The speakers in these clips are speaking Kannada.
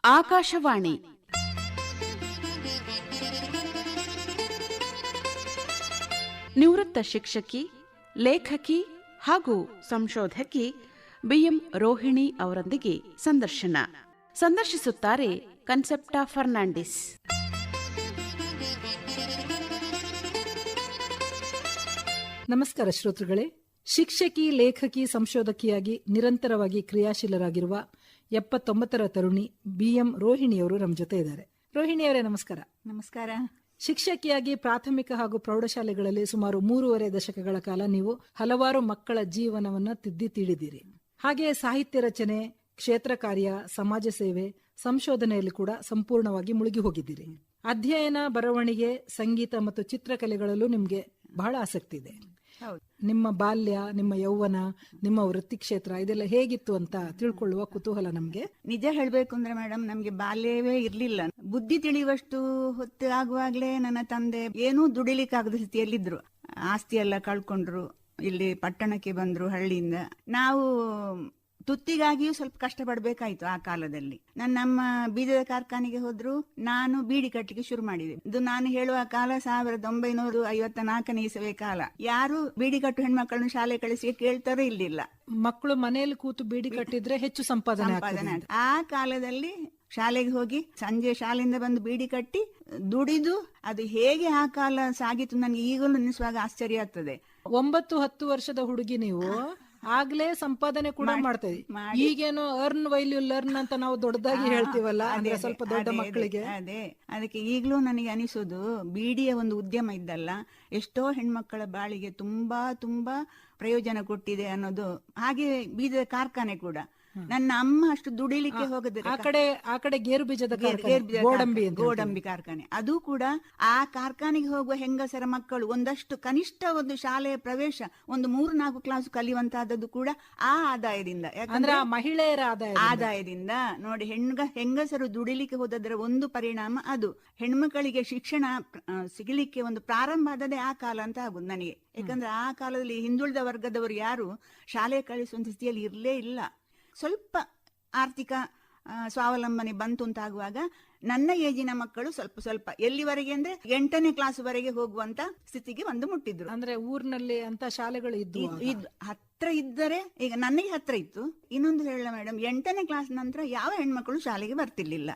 ಆಕಾಶವಾಣಿ ನಿವೃತ್ತ ಶಿಕ್ಷಕಿ, ಲೇಖಕಿ ಹಾಗೂ ಸಂಶೋಧಕಿ ಬಿಎಂ ರೋಹಿಣಿ ಅವರೊಂದಿಗೆ ಸಂದರ್ಶಿಸುತ್ತಾರೆ ಕನ್ಸೆಪ್ಟಾ ಫರ್ನಾಂಡಿಸ್. ನಮಸ್ಕಾರ ಶ್ರೋತೃಗಳೇ. ಶಿಕ್ಷಕಿ, ಲೇಖಕಿ, ಸಂಶೋಧಕಿಯಾಗಿ ನಿರಂತರವಾಗಿ ಕ್ರಿಯಾಶೀಲರಾಗಿರುವ 79ರ ತರುಣಿ ಬಿಎಂ ರೋಹಿಣಿಯವರು ನಮ್ಮ ಜೊತೆ ಇದ್ದಾರೆ. ರೋಹಿಣಿಯವರೇ ನಮಸ್ಕಾರ. ನಮಸ್ಕಾರ. ಶಿಕ್ಷಕಿಯಾಗಿ ಪ್ರಾಥಮಿಕ ಹಾಗೂ ಪ್ರೌಢಶಾಲೆಗಳಲ್ಲಿ ಸುಮಾರು 3.5 ದಶಕಗಳ ಕಾಲ ನೀವು ಹಲವಾರು ಮಕ್ಕಳ ಜೀವನವನ್ನ ತಿದ್ದಿ ತೀಡಿದ್ದೀರಿ. ಹಾಗೆಯೇ ಸಾಹಿತ್ಯ ರಚನೆ, ಕ್ಷೇತ್ರ ಕಾರ್ಯ, ಸಮಾಜ ಸೇವೆ, ಸಂಶೋಧನೆಯಲ್ಲಿ ಕೂಡ ಸಂಪೂರ್ಣವಾಗಿ ಮುಳುಗಿ ಹೋಗಿದ್ದೀರಿ. ಅಧ್ಯಯನ, ಬರವಣಿಗೆ, ಸಂಗೀತ ಮತ್ತು ಚಿತ್ರಕಲೆಗಳಲ್ಲೂ ನಿಮ್ಗೆ ಬಹಳ ಆಸಕ್ತಿ ಇದೆ. ನಿಮ್ಮ ಬಾಲ್ಯ, ನಿಮ್ಮ ಯೌವನ, ನಿಮ್ಮ ವೃತ್ತಿ ಕ್ಷೇತ್ರ ಇದೆಲ್ಲ ಹೇಗಿತ್ತು ಅಂತ ತಿಳ್ಕೊಳ್ಳುವ ಕುತೂಹಲ ನಮ್ಗೆ. ನಿಜ ಹೇಳ್ಬೇಕು ಅಂದ್ರೆ ಮೇಡಮ್, ನಮ್ಗೆ ಬಾಲ್ಯವೇ ಇರ್ಲಿಲ್ಲ. ಬುದ್ಧಿ ತಿಳಿಯುವಷ್ಟು ಹೊತ್ತು ಆಗುವಾಗ್ಲೇ ನನ್ನ ತಂದೆ ಏನೂ ದುಡಿಲಿಕ್ಕಾಗದ ಸ್ಥಿತಿಯಲ್ಲಿದ್ರು. ಆಸ್ತಿ ಎಲ್ಲ ಕಳ್ಕೊಂಡ್ರು, ಇಲ್ಲಿ ಪಟ್ಟಣಕ್ಕೆ ಬಂದ್ರು ಹಳ್ಳಿಯಿಂದ. ನಾವು ತುತ್ತಿಗಾಗಿಯೂ ಸ್ವಲ್ಪ ಕಷ್ಟಪಡ್ಬೇಕಾಯ್ತು ಆ ಕಾಲದಲ್ಲಿ. ನಮ್ಮ ಬೀಜದ ಕಾರ್ಖಾನೆಗೆ ಹೋದ್ರು, ನಾನು ಬೀಡಿ ಕಟ್ಟಲಿಕ್ಕೆ ಶುರು ಮಾಡಿದೆ. ಇದು ನಾನು ಹೇಳುವ ಕಾಲ 1954ನೇ ಇಸವಿ ಕಾಲ. ಯಾರು ಬೀಡಿ ಕಟ್ಟು ಹೆಣ್ಮಕ್ಳನ್ನು ಶಾಲೆ ಕಳಿಸಿ ಕೇಳ್ತಾರೋ ಇಲ್ಲಿಲ್ಲ. ಮಕ್ಕಳು ಮನೆಯಲ್ಲಿ ಕೂತು ಬೀಡಿ ಕಟ್ಟಿದ್ರೆ ಹೆಚ್ಚು ಸಂಪಾದನೆ. ಆ ಕಾಲದಲ್ಲಿ ಶಾಲೆಗೆ ಹೋಗಿ ಸಂಜೆ ಶಾಲೆಯಿಂದ ಬಂದು ಬೀಡಿ ಕಟ್ಟಿ ದುಡಿದು ಅದು ಹೇಗೆ ಆ ಕಾಲ ಸಾಗಿತ್ತು ನನಗೆ ಈಗಲೂ ನೆನೆಸುವಾಗ ಆಶ್ಚರ್ಯ ಆಗ್ತದೆ. 9-10 ವರ್ಷದ ಹುಡುಗಿ ನೀವು ಆಗ್ಲೇ ಸಂಪಾದನೆ ಕೂಡ ಮಾಡ್ತೇವೆ. ಈಗೇನು ಅರ್ನ್ ವೈಲ್ ಯು ಲರ್ನ್ ಅಂತ ನಾವು ದೊಡ್ಡದಾಗಿ ಹೇಳ್ತೀವಲ್ಲ, ಅಂದ್ರೆ ಸ್ವಲ್ಪ ದೊಡ್ಡ ಮಕ್ಕಳಿಗೆ. ಅದಕ್ಕೆ ಈಗಲೂ ನನಗೆ ಅನಿಸೋದು, ಬೀಡಿಯ ಒಂದು ಉದ್ಯಮ ಇದ್ದಲ್ಲ ಎಷ್ಟೋ ಹೆಣ್ಮಕ್ಕಳ ಬಾಳಿಗೆ ತುಂಬಾ ತುಂಬಾ ಪ್ರಯೋಜನ ಕೊಟ್ಟಿದೆ ಅನ್ನೋದು. ಹಾಗೆ ಬೀಜದ ಕಾರ್ಖಾನೆ ಕೂಡ. ನನ್ನ ಅಮ್ಮ ಅಷ್ಟು ದುಡಿಲಿಕ್ಕೆ ಹೋಗದ್ರೆ ಆ ಕಡೆ ಗೇರು ಬೀಜದ ಗೋಡಂಬಿ ಕಾರ್ಖಾನೆ, ಅದು ಕೂಡ ಆ ಕಾರ್ಖಾನೆಗೆ ಹೋಗುವ ಹೆಂಗಸರ ಮಕ್ಕಳು ಒಂದಷ್ಟು ಕನಿಷ್ಠ ಒಂದು ಶಾಲೆಯ ಪ್ರವೇಶ ಒಂದು 3-4 ಕ್ಲಾಸ್ ಕಲಿಯುವಂತಹದ್ದು ಕೂಡ ಆ ಆದಾಯದಿಂದ. ಯಾಕಂದ್ರೆ ಮಹಿಳೆಯರ ಆದಾಯದಿಂದ ನೋಡಿ, ಹೆಂಗಸರು ದುಡಿಲಿಕ್ಕೆ ಹೋದದ್ರ ಒಂದು ಪರಿಣಾಮ ಅದು. ಹೆಣ್ಮಕ್ಕಳಿಗೆ ಶಿಕ್ಷಣ ಸಿಗಲಿಕ್ಕೆ ಒಂದು ಪ್ರಾರಂಭ ಆದದೇ ಆ ಕಾಲ ಅಂತ ಆಗುದು ನನಗೆ. ಯಾಕಂದ್ರೆ ಆ ಕಾಲದಲ್ಲಿ ಹಿಂದುಳಿದ ವರ್ಗದವರು ಯಾರು ಶಾಲೆ ಕಳಿಸುವಂತ ಸ್ಥಿತಿಯಲ್ಲಿ ಇರ್ಲೇ ಇಲ್ಲ. ಸ್ವಲ್ಪ ಆರ್ಥಿಕ ಸ್ವಾವಲಂಬನೆ ಬಂತು ಅಂತಾಗುವಾಗ ನನ್ನ ಏಜಿನ ಮಕ್ಕಳು ಸ್ವಲ್ಪ ಎಲ್ಲಿವರೆಗೆ ಅಂದ್ರೆ 8ನೇ ಕ್ಲಾಸ್ ವರೆಗೆ ಹೋಗುವಂತ ಸ್ಥಿತಿಗೆ ಬಂದು ಮುಟ್ಟಿದ್ರು. ಅಂದ್ರೆ ಊರಿನಲ್ಲಿ ಅಂತ ಶಾಲೆಗಳು ಇದ್ದು ಹತ್ರ ಇದ್ದರೆ, ಈಗ ನನಗೆ ಹತ್ರ ಇತ್ತು. ಇನ್ನೊಂದು ಹೇಳ ಮೇಡಮ್, 8ನೇ ಕ್ಲಾಸ್ ನಂತರ ಯಾವ ಹೆಣ್ಮಕ್ಳು ಶಾಲೆಗೆ ಬರ್ತಿರ್ಲಿಲ್ಲ.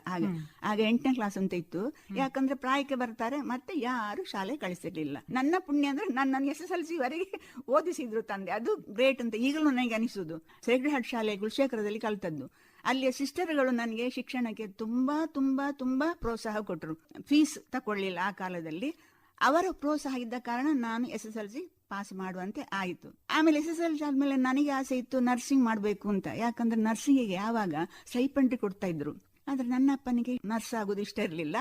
ಆಗ 8ನೇ ಕ್ಲಾಸ್ ಅಂತ ಇತ್ತು. ಯಾಕಂದ್ರೆ ಪ್ರಾಯಕ್ಕೆ ಬರ್ತಾರೆ, ಮತ್ತೆ ಯಾರು ಶಾಲೆ ಕಳಿಸಿರ್ಲಿಲ್ಲ. ನನ್ನ ಪುಣ್ಯ ಅಂದ್ರೆ ನನ್ನನ್ನು SSLC ವರೆಗೆ ಓದಿಸಿದ್ರು ತಂದೆ. ಅದು ಗ್ರೇಟ್ ಅಂತ ಈಗಲೂ ನನಗೆ ಅನಿಸುದು. ಸೇಕ್ರೆಡ್ ಹಾರ್ಟ್ ಶಾಲೆ ಕುಲಶೇಖರದಲ್ಲಿ ಕಲ್ತದ್ದು. ಅಲ್ಲಿಯ ಸಿಸ್ಟರ್ಗಳು ನನಗೆ ಶಿಕ್ಷಣಕ್ಕೆ ತುಂಬಾ ತುಂಬಾ ತುಂಬಾ ಪ್ರೋತ್ಸಾಹ ಕೊಟ್ಟರು. ಫೀಸ್ ತಕೊಳ್ಳಿಲ್ಲ ಆ ಕಾಲದಲ್ಲಿ. ಅವರ ಪ್ರೋತ್ಸಾಹ ಇದ್ದ ಕಾರಣ ನಾನು SSLC ಪಾಸ್ ಮಾಡುವಂತೆ ಆಯಿತು. ಆಮೇಲೆ SSLC ಆದ್ಮೇಲೆ ನನಗೆ ಆಸೆ ಇತ್ತು ನರ್ಸಿಂಗ್ ಮಾಡ್ಬೇಕು ಅಂತ. ಯಾಕಂದ್ರೆ ನರ್ಸಿಂಗಿಗೆ ಯಾವಾಗ ಸ್ಟೈಪೆಂಡ್ ಕೊಡ್ತಾ ಇದ್ರು. ಆದ್ರೆ ನನ್ನ ಅಪ್ಪನಿಗೆ ನರ್ಸ್ ಆಗೋದು ಇಷ್ಟ ಇರ್ಲಿಲ್ಲ,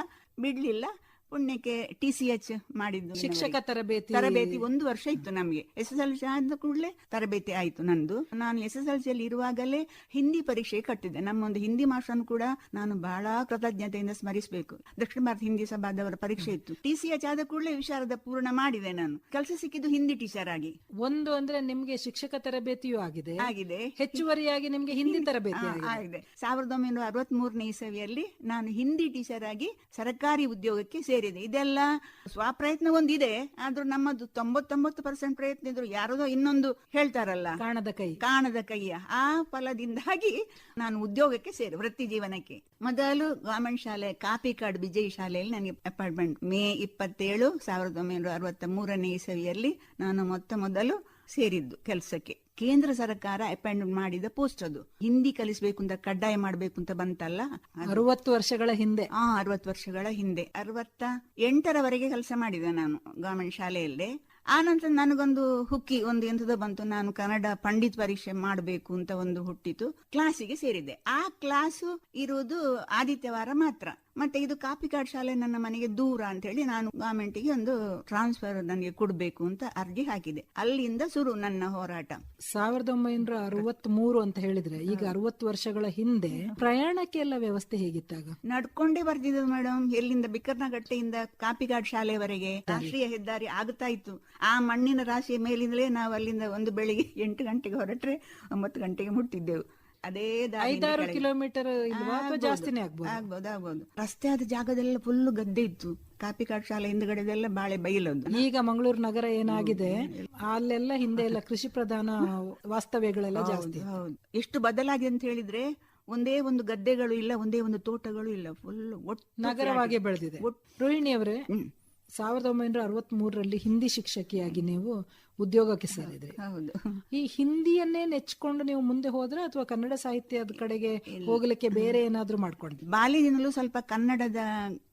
ಬಿಡ್ಲಿಲ್ಲ. ಪುಣ್ಯಕ್ಕೆ TCH ಮಾಡಿದ್ದು, ಶಿಕ್ಷಕ ತರಬೇತಿ 1 ವರ್ಷ ಇತ್ತು ನಮ್ಗೆ. SSLC ಆದ ಕೂಡಲೇ ತರಬೇತಿ ಆಯ್ತು ನಂದು. ನಾನು SSLC ಅಲ್ಲಿ ಇರುವಾಗಲೇ ಹಿಂದಿ ಪರೀಕ್ಷೆ ಕಟ್ಟಿದ್ದೆ. ನಮ್ಮೊಂದು ಹಿಂದಿ ಮಾಸ್ಟರ್ನು ಕೂಡ ನಾನು ಬಹಳ ಕೃತಜ್ಞತೆಯಿಂದ ಸ್ಮರಿಸಬೇಕು. ದಕ್ಷಿಣ ಭಾರತ ಹಿಂದಿ ಸಭಾದವರ ಪರೀಕ್ಷೆ ಇತ್ತು. TCH ಆದ ಕೂಡಲೇ ವಿಶಾರದ ಪೂರ್ಣ ಮಾಡಿದೆ. ನಾನು ಕೆಲಸ ಸಿಕ್ಕಿದ್ದು ಹಿಂದಿ ಟೀಚರ್ ಆಗಿ. ಒಂದು ಅಂದ್ರೆ ನಿಮ್ಗೆ ಶಿಕ್ಷಕ ತರಬೇತಿಯೂ ಆಗಿದೆ, ಹೆಚ್ಚುವರಿಯಾಗಿ ನಿಮ್ಗೆ ಹಿಂದಿ ತರಬೇತಿ ಆಗಿದೆ. 1963ನೇ ಇಸವಿಯಲ್ಲಿ ನಾನು ಹಿಂದಿ ಟೀಚರ್ ಆಗಿ ಸರ್ಕಾರಿ ಉದ್ಯೋಗಕ್ಕೆ ಸೇರಿದೆ. ಇದೆಲ್ಲ ಸ್ವಪ್ರಯತ್ನ ಒಂದಿದೆ, ಆದ್ರೂ ನಮ್ಮದು 99% ಪ್ರಯತ್ನ ಇದ್ರು ಯಾರದೋ ಇನ್ನೊಂದು ಹೇಳ್ತಾರಲ್ಲ, ಕಾಣದ ಕೈಯ ಆ ಫಲದಿಂದಾಗಿ ನಾನು ಉದ್ಯೋಗಕ್ಕೆ ಸೇರಿ ವೃತ್ತಿ ಜೀವನಕ್ಕೆ. ಮೊದಲು ಗವರ್ಮೆಂಟ್ ಶಾಲೆ ಕಾಪಿಕಾಡ್ ವಿಜಯ್ ಶಾಲೆಯಲ್ಲಿ ನನಗೆ ಅಪಾಯಿಂಟ್ಮೆಂಟ್ ಮೇ 27, 1963ನೇ ಇಸವಿಯಲ್ಲಿ ನಾನು ಮೊದಲು ಸೇರಿದ್ದು ಕೆಲಸಕ್ಕೆ. ಕೇಂದ್ರ ಸರ್ಕಾರ ಅಪಾಯಿಂಟ್ಮೆಂಟ್ ಮಾಡಿದ ಪೋಸ್ಟ್ ಅದು. ಹಿಂದಿ ಕಲಿಸಬೇಕು ಅಂತ, ಕಡ್ಡಾಯ ಮಾಡಬೇಕು ಅಂತ ಬಂತಲ್ಲ, 60 ವರ್ಷಗಳ ಹಿಂದೆ. 60 ವರ್ಷಗಳ ಹಿಂದೆ, 68ರವರೆಗೆ ಕೆಲಸ ಮಾಡಿದೆ ನಾನು ಗವರ್ಮೆಂಟ್ ಶಾಲೆಯಲ್ಲೇ. ಆ ನಂತರ ನನಗೊಂದು ಹುಕ್ಕಿ ಒಂದು ಎಂತದೋ ಬಂತು, ನಾನು ಕನ್ನಡ ಪಂಡಿತ್ ಪರೀಕ್ಷೆ ಮಾಡಬೇಕು ಅಂತ ಒಂದು ಹುಟ್ಟಿತು. ಕ್ಲಾಸಿಗೆ ಸೇರಿದೆ. ಆ ಕ್ಲಾಸು ಇರುವುದು ಆದಿತ್ಯವಾರ ಮಾತ್ರ. ಮತ್ತೆ ಇದು ಕಾಪಿಕಾಡ್ ಶಾಲೆ ನನ್ನ ಮನೆಗೆ ದೂರ ಅಂತ ಹೇಳಿ ನಾನು ಗವರ್ಮೆಂಟ್ಗೆ ಒಂದು ಟ್ರಾನ್ಸ್ಫರ್ ನನಗೆ ಕೊಡ್ಬೇಕು ಅಂತ ಅರ್ಜಿ ಹಾಕಿದೆ. ಅಲ್ಲಿಂದ ಶುರು ನನ್ನ ಹೋರಾಟ. 1963 ಅಂತ ಹೇಳಿದ್ರೆ ಈಗ 60 ವರ್ಷಗಳ ಹಿಂದೆ ಪ್ರಯಾಣಕ್ಕೆ ಎಲ್ಲ ವ್ಯವಸ್ಥೆ ಹೇಗಿತ್ತಾಗ? ನಡ್ಕೊಂಡೇ ಬರ್ತಿದ್ದು ಮೇಡಮ್. ಎಲ್ಲಿಂದ ಬಿಕರ್ನಗಟ್ಟೆಯಿಂದ ಕಾಪಿಕಾಡ್ ಶಾಲೆವರೆಗೆ ರಾಷ್ಟ್ರೀಯ ಹೆದ್ದಾರಿ ಆಗ್ತಾ ಇತ್ತು. ಆ ಮಣ್ಣಿನ ರಾಶಿಯ ಮೇಲಿಂದಲೇ ನಾವು ಅಲ್ಲಿಂದ ಒಂದು ಬೆಳಿಗ್ಗೆ 8 ಗಂಟೆಗೆ ಹೊರಟ್ರೆ 9 ಗಂಟೆಗೆ ಮುಟ್ಟಿದ್ದೆವು. ಅದೇ ದಾರಿಯಿಂದ 5-6 ಕೆಳಗೆ. ಕಿಲೋಮೀಟರ್ ಇಲ್ವಾ ಅಥವಾ ಆಗ್ಬೋದು, ಜಾಸ್ತಿನೇ ಆಗ್ಬೋದು? ಆಗ್ಬೋದು. ರಸ್ತೆ ಆದ ಜಾಗದೆಲ್ಲ ಫುಲ್ ಗದ್ದೆ ಇತ್ತು. ಕಾಪಿಕಾಡ್ ಶಾಲೆ ಹಿಂದ್ಗಡೆದೆಲ್ಲ ಬಾಳೆ ಬೈಲದ್ದು. ಈಗ ಮಂಗಳೂರು ನಗರ ಏನಾಗಿದೆ ಅಲ್ಲೆಲ್ಲ ಹಿಂದೆ ಎಲ್ಲ ಕೃಷಿ ಪ್ರಧಾನ ವಾಸ್ತವ್ಯಗಳೆಲ್ಲ ಜಾಸ್ತಿ. ಹೌದು. ಎಷ್ಟು ಬದಲಾಗಿದೆ ಅಂತ ಹೇಳಿದ್ರೆ, ಒಂದೇ ಒಂದು ಗದ್ದೆಗಳು ಇಲ್ಲ, ಒಂದೇ ಒಂದು ತೋಟಗಳು ಇಲ್ಲ, ಫುಲ್ ಒಟ್ಟು ನಗರವಾಗಿ ಬೆಳೆದಿದೆ. ರೋಹಿಣಿ ಅವರೇ, 1963ರಲ್ಲಿ ಹಿಂದಿ ಶಿಕ್ಷಕಿಯಾಗಿ ನೀವು ಉದ್ಯೋಗಕ್ಕೆ ಸೇರಿದ್ರಿ. ಹೌದು. ಈ ಹಿಂದಿಯನ್ನೇ ನೆಚ್ಕೊಂಡು ನೀವು ಮುಂದೆ ಹೋದ್ರೆ ಅಥವಾ ಕನ್ನಡ ಸಾಹಿತ್ಯದ ಕಡೆಗೆ ಹೋಗ್ಲಿಕ್ಕೆ ಬೇರೆ ಏನಾದ್ರೂ ಮಾಡ್ಕೊಂಡ್ರಿ? ಬಾಲ್ಯದಿಂದಲೂ ಸ್ವಲ್ಪ ಕನ್ನಡದ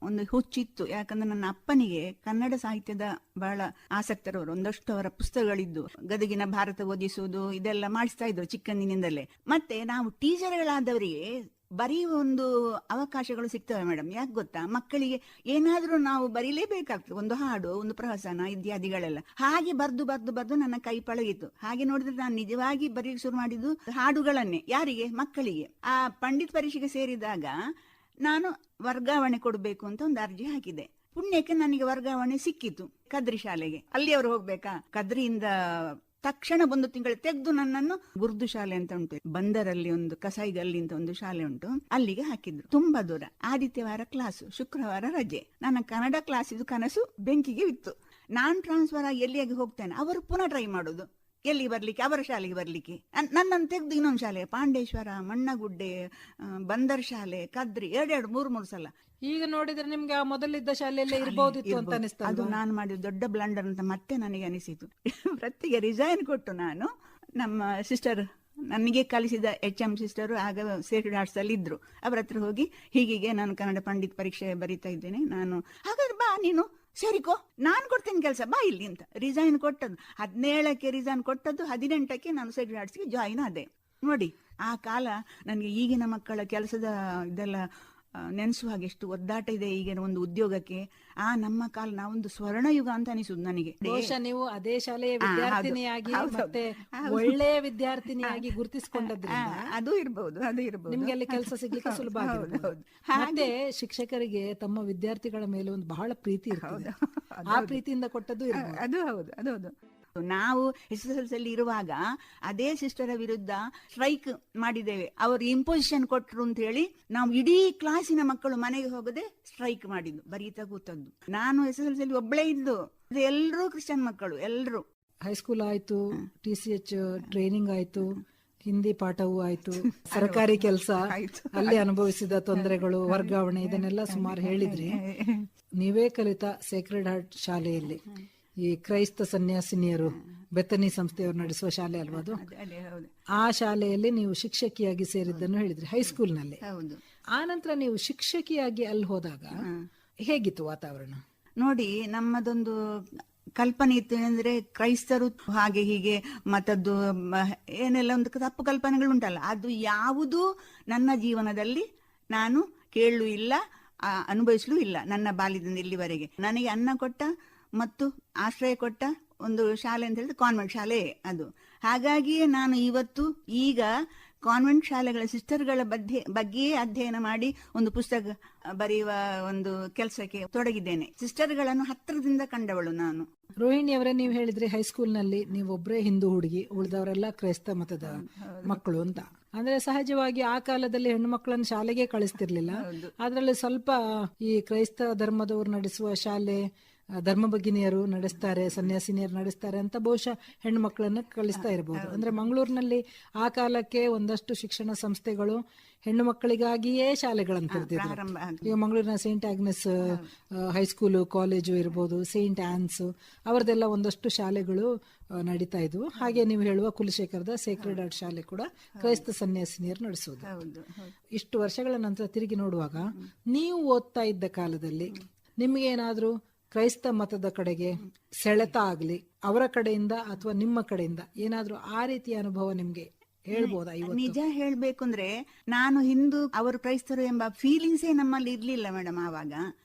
ಒಂದು ಹುಚ್ಚಿತ್ತು. ಯಾಕಂದ್ರೆ ನನ್ನ ಅಪ್ಪನಿಗೆ ಕನ್ನಡ ಸಾಹಿತ್ಯದ ಬಹಳ ಆಸಕ್ತರವರು. ಒಂದಷ್ಟು ಅವರ ಪುಸ್ತಕಗಳಿದ್ದು, ಗದಗಿನ ಭಾರತ ಓದಿಸುವುದು ಇದೆಲ್ಲ ಮಾಡಿಸ್ತಾ ಇದ್ರು ಚಿಕ್ಕಂದಿನಿಂದಲೇ. ಮತ್ತೆ ನಾವು ಟೀಚರ್ಗಳಾದವರಿಗೆ ಬರೀ ಒಂದು ಅವಕಾಶಗಳು ಸಿಗ್ತವೆ ಮೇಡಮ್. ಯಾಕೆ ಗೊತ್ತಾ, ಮಕ್ಕಳಿಗೆ ಏನಾದ್ರೂ ನಾವು ಬರೀಲೇಬೇಕಾಗ್ತದೆ, ಒಂದು ಹಾಡು, ಒಂದು ಪ್ರಹಸನ ಇತ್ಯಾದಿಗಳೆಲ್ಲ. ಹಾಗೆ ಬರ್ದು ನನ್ನ ಕೈ ಪಳಗಿತು. ಹಾಗೆ ನೋಡಿದ್ರೆ ನಾನು ನಿಜವಾಗಿ ಬರೀಲಿಕ್ಕೆ ಶುರು ಮಾಡಿದ್ದು ಹಾಡುಗಳನ್ನೇ. ಯಾರಿಗೆ? ಮಕ್ಕಳಿಗೆ. ಆ ಪಂಡಿತ್ ಪರೀಕ್ಷೆಗೆ ಸೇರಿದಾಗ ನಾನು ವರ್ಗಾವಣೆ ಕೊಡಬೇಕು ಅಂತ ಒಂದು ಅರ್ಜಿ ಹಾಕಿದೆ. ಪುಣ್ಯಕ್ಕೆ ನನಗೆ ವರ್ಗಾವಣೆ ಸಿಕ್ಕಿತು ಕದ್ರಿ ಶಾಲೆಗೆ. ಅಲ್ಲಿ ಅವರು ಹೋಗ್ಬೇಕಾ, ಕದ್ರಿಯಿಂದ ತಕ್ಷಣ ಒಂದು ತಿಂಗಳು ತೆಗೆದು ನನ್ನನ್ನು ಉರ್ದು ಶಾಲೆ ಅಂತ ಉಂಟು ಬಂದರಲ್ಲಿ, ಒಂದು ಕಸಾಯಿಗಲ್ಲಿ ಅಂತ ಒಂದು ಶಾಲೆ ಉಂಟು, ಅಲ್ಲಿಗೆ ಹಾಕಿದ್ರು. ತುಂಬಾ ದೂರ. ಆದಿತ್ಯವಾರ ಕ್ಲಾಸು, ಶುಕ್ರವಾರ ರಜೆ. ನನ್ನ ಕನ್ನಡ ಕ್ಲಾಸ್ ಇದು ಕನಸು ಬೆಂಕಿಗೆ ಬಿತ್ತು. ನಾನ್ ಟ್ರಾನ್ಸ್ಫರ್ ಆಗಿ ಎಲ್ಲಿಯಾಗಿ ಹೋಗ್ತೇನೆ, ಅವರು ಪುನಃ ಟ್ರೈ ಮಾಡೋದು ಎಲ್ಲಿ ಬರ್ಲಿಕ್ಕೆ, ಅವರ ಶಾಲೆಗೆ ಬರ್ಲಿಕ್ಕೆ. ನನ್ನನ್ನು ತೆಗೆದು ಇನ್ನೊಂದು ಶಾಲೆ, ಪಾಂಡೇಶ್ವರ, ಮಣ್ಣಗುಡ್ಡೆ, ಬಂದರ್ ಶಾಲೆ, ಕದ್ರಿ, 2-3 ಸಲ. ಈಗ ನೋಡಿದ್ರೆ ನಿಮ್ಗೆ ಆ ಮೊದಲಿದ್ದ ಶಾಲೆಯಲ್ಲೇ ಇರಬಹುದಿತ್ತು ಅಂತ ಅನಿಸ್ತಾ? ಅದು ನಾನು ಮಾಡಿದ ದೊಡ್ಡ ಬ್ಲಂಡರ್ ಅಂತ ಮತ್ತೆ ನನಗೆ ಅನಿಸಿತು. ವೃತ್ತಿಗೆ ರಿಸೈನ್ ಕೊಟ್ಟು ನಾನು, ನಮ್ಮ ಸಿಸ್ಟರ್ ನನಗೆ ಕಲಿಸಿದ HM ಸಿಸ್ಟರು ಆಗ ಸೇಕ್ರೆಡ್ ಆರ್ಟ್ಸ್ ಅಲ್ಲಿ ಇದ್ರು, ಅವರ ಹತ್ರ ಹೋಗಿ ಹೀಗೆ ನಾನು ಕನ್ನಡ ಪಂಡಿತ್ ಪರೀಕ್ಷೆ ಬರೀತಾ ಇದ್ದೇನೆ, ನಾನು ಹಾಗಾದ್ರೆ ಬಾ ನೀನು ಸೇರಿಕೋ, ನಾನ್ ಕೊಡ್ತೇನೆ ಕೆಲಸ, ಬಾ ಇಲ್ಲಿ ಅಂತ ರಿಸೈನ್ ಕೊಟ್ಟದ್ದು. 17ಕ್ಕೆ ರಿಸೈನ್ ಕೊಟ್ಟದ್ದು, 18ಕ್ಕೆ ನಾನು ಸೇಕ್ರೆಡ್ ಆರ್ಟ್ಸ್ಗೆ ಜಾಯಿನ್ ಆದೆ. ನೋಡಿ ಆ ಕಾಲ ನನಗೆ ಈಗಿನ ಮಕ್ಕಳ ಕೆಲಸದ ಇದೆಲ್ಲ ನೆನೆಸುವಾಗ ಎಷ್ಟು ಒದ್ದಾಟ ಇದೆ ಈಗಿನ ಒಂದು ಉದ್ಯೋಗಕ್ಕೆ. ನಮ್ಮ ಕಾಲ ನಾವೊಂದು ಸ್ವರ್ಣಯುಗ ಅಂತ ಅನಿಸುದು ನನಗೆ. ಬಹುಶಃ ನೀವು ಅದೇ ಶಾಲೆಯ ವಿದ್ಯಾರ್ಥಿನಿಯಾಗಿ ಮತ್ತೆ ಒಳ್ಳೆಯ ವಿದ್ಯಾರ್ಥಿನಿಯಾಗಿ ಗುರುತಿಸಿಕೊಂಡದ್ರಿಂದ ಅದು ಇರಬಹುದು ನಿಮ್ಗೆ ಅಲ್ಲಿ ಕೆಲಸ ಸಿಗ್ಲಿಕ್ಕೆ ಸುಲಭ ಆಗಿರ್ಬೋದು. ಮತ್ತೆ ಶಿಕ್ಷಕರಿಗೆ ತಮ್ಮ ವಿದ್ಯಾರ್ಥಿಗಳ ಮೇಲೆ ಒಂದು ಬಹಳ ಪ್ರೀತಿ ಇರ್ತದೆ, ಆ ಪ್ರೀತಿಯಿಂದ ಕೊಟ್ಟದ್ದು ಇರ್ಬೋದು. ಅದು ಹೌದು. ನಾವು SSLC ಅಲ್ಲಿ ಇರುವಾಗ ಅದೇ ಸಿಸ್ಟರ ವಿರುದ್ಧ ಸ್ಟ್ರೈಕ್ ಮಾಡಿದ್ದೇವೆ. ಅವರು ಇಂಪೋಸಿಷನ್ ಕೊಟ್ರು ಅಂತ ಹೇಳಿ ನಾವು ಇಡೀ ಕ್ಲಾಸಿನ ಮಕ್ಕಳು ಮನೆಗೆ ಹೋಗದೆ ಸ್ಟ್ರೈಕ್ ಮಾಡಿದ್ದು, ಬರೀತಾ ಕೂತದ್ದು. ನಾನು SSLC ಅಲ್ಲಿ ಒಬ್ಬಳೇ ಇದ್ದು, ಎಲ್ಲರೂ ಕ್ರಿಶ್ಚಿಯನ್ ಮಕ್ಕಳು, ಎಲ್ಲರೂ. ಹೈಸ್ಕೂಲ್ ಆಯ್ತು, TCH ಟ್ರೈನಿಂಗ್ ಆಯ್ತು, ಹಿಂದಿ ಪಾಠವೂ ಆಯ್ತು, ಸರ್ಕಾರಿ ಕೆಲಸ, ಅಲ್ಲಿ ಅನುಭವಿಸಿದ ತೊಂದರೆಗಳು, ವರ್ಗಾವಣೆ, ಇದನ್ನೆಲ್ಲ ಸುಮಾರು ಹೇಳಿದ್ರಿ. ನೀವೇ ಕಲಿತ ಸೇಕ್ರೆಡ್ ಹಾರ್ಟ್ ಶಾಲೆಯಲ್ಲಿ ಈ ಕ್ರೈಸ್ತ ಸನ್ಯಾಸಿನಿಯರು ಬೆತ್ತನಿ ಸಂಸ್ಥೆಯವರು ನಡೆಸುವ ಶಾಲೆ ಅಲ್ವಾ ಅದು? ಆ ಶಾಲೆಯಲ್ಲಿ ನೀವು ಶಿಕ್ಷಕಿಯಾಗಿ ಸೇರಿದ್ದನ್ನು ಹೇಳಿದ್ರಿ ಹೈಸ್ಕೂಲ್ನಲ್ಲಿ. ಆ ನಂತರ ನೀವು ಶಿಕ್ಷಕಿಯಾಗಿ ಅಲ್ಲಿ ಹೋದಾಗ ಹೇಗಿತ್ತು ವಾತಾವರಣ? ನೋಡಿ, ನಮ್ಮದೊಂದು ಕಲ್ಪನೆ ಇತ್ತು ಅಂದ್ರೆ ಕ್ರೈಸ್ತರು ಹಾಗೆ ಹೀಗೆ ಮತದ್ದು ಏನೆಲ್ಲ ಒಂದು ತಪ್ಪು ಕಲ್ಪನೆಗಳುಂಟಲ್ಲ, ಅದು ಯಾವುದೂ ನನ್ನ ಜೀವನದಲ್ಲಿ ನಾನು ಕೇಳಲು ಇಲ್ಲ, ಅನುಭವಿಸಲೂ ಇಲ್ಲ. ನನ್ನ ಬಾಲ್ಯದಿಂದ ಇಲ್ಲಿವರೆಗೆ ನನಗೆ ಅನ್ನ ಕೊಟ್ಟ ಮತ್ತು ಆಶ್ರಯ ಕೊಟ್ಟ ಒಂದು ಶಾಲೆ ಅಂತ ಹೇಳಿದ್ರೆ ಕಾನ್ವೆಂಟ್ ಶಾಲೆ ಅದು. ಹಾಗಾಗಿಯೇ ನಾನು ಇವತ್ತು ಈಗ ಕಾನ್ವೆಂಟ್ ಶಾಲೆಗಳ ಸಿಸ್ಟರ್ಗಳ ಬಗ್ಗೆಯೇ ಅಧ್ಯಯನ ಮಾಡಿ ಒಂದು ಪುಸ್ತಕ ಬರೆಯುವ ಒಂದು ಕೆಲಸಕ್ಕೆ ತೊಡಗಿದ್ದೇನೆ. ಸಿಸ್ಟರ್ಗಳನ್ನು ಹತ್ತಿರದಿಂದ ಕಂಡವಳು ನಾನು. ರೋಹಿಣಿ ಅವರೇ, ನೀವು ಹೇಳಿದ್ರಿ ಹೈಸ್ಕೂಲ್ನಲ್ಲಿ ನೀವೊಬ್ಬರೇ ಹಿಂದೂ ಹುಡುಗಿ, ಉಳಿದವರೆಲ್ಲ ಕ್ರೈಸ್ತ ಮತದ ಮಕ್ಕಳು ಅಂತ. ಅಂದ್ರೆ ಸಹಜವಾಗಿ ಆ ಕಾಲದಲ್ಲಿ ಹೆಣ್ಣು ಮಕ್ಕಳನ್ನು ಶಾಲೆಗೆ ಕಳಿಸ್ತಿರ್ಲಿಲ್ಲ. ಅದ್ರಲ್ಲಿ ಸ್ವಲ್ಪ ಈ ಕ್ರೈಸ್ತ ಧರ್ಮದವರು ನಡೆಸುವ ಶಾಲೆ, ಧರ್ಮ ಭಗಿನಿಯರು ನಡೆಸ್ತಾರೆ, ಸನ್ಯಾಸಿನಿಯರು ನಡೆಸ್ತಾರೆ ಅಂತ ಬಹುಶಃ ಹೆಣ್ಣು ಮಕ್ಕಳನ್ನ ಕಳಿಸ್ತಾ ಇರಬಹುದು. ಅಂದ್ರೆ ಮಂಗಳೂರಿನಲ್ಲಿ ಆ ಕಾಲಕ್ಕೆ ಒಂದಷ್ಟು ಶಿಕ್ಷಣ ಸಂಸ್ಥೆಗಳು ಹೆಣ್ಣು ಮಕ್ಕಳಿಗಾಗಿಯೇ ಶಾಲೆಗಳನ್ನು ತೆರೆದಿದ್ರು. ಈಗ ಮಂಗಳೂರಿನ ಸೇಂಟ್ ಆಗ್ನೆಸ್ ಹೈಸ್ಕೂಲು, ಕಾಲೇಜು ಇರಬಹುದು, ಸೇಂಟ್ ಆನ್ಸ್, ಅವರದೆಲ್ಲ ಒಂದಷ್ಟು ಶಾಲೆಗಳು ನಡೀತಾ ಇದ್ವು. ಹಾಗೆ ನೀವು ಹೇಳುವ ಕುಲಶೇಖರದ ಸೇಕ್ರೆಡ್ ಹಾರ್ಟ್ ಶಾಲೆ ಕೂಡ ಕ್ರೈಸ್ತ ಸನ್ಯಾಸಿನಿಯರು ನಡೆಸೋದು. ಇಷ್ಟು ವರ್ಷಗಳ ನಂತರ ತಿರುಗಿ ನೋಡುವಾಗ ನೀವು ಓದ್ತಾ ಇದ್ದ ಕಾಲದಲ್ಲಿ ನಿಮ್ಗೆ ಏನಾದ್ರೂ ಕ್ರೈಸ್ತ ಮತದ ಕಡೆಗೆ ಸೆಳೆತ ಆಗ್ಲಿ, ಅವರ ಕಡೆಯಿಂದ ಅಥವಾ ನಿಮ್ಮ ಕಡೆಯಿಂದ ಏನಾದ್ರೂ ಆ ರೀತಿಯ ಅನುಭವ ನಿಮ್ಗೆ ಹೇಳ್ಬೋದಾ? ನಿಜ ಹೇಳ್ಬೇಕು ಅಂದ್ರೆ ನಾನು ಹಿಂದೂ, ಅವರು ಕ್ರೈಸ್ತರು ಎಂಬ ಫೀಲಿಂಗ್ಸೇ ನಮ್ಮಲ್ಲಿ ಇರ್ಲಿಲ್ಲ ಮೇಡಮ್. ಆವಾಗ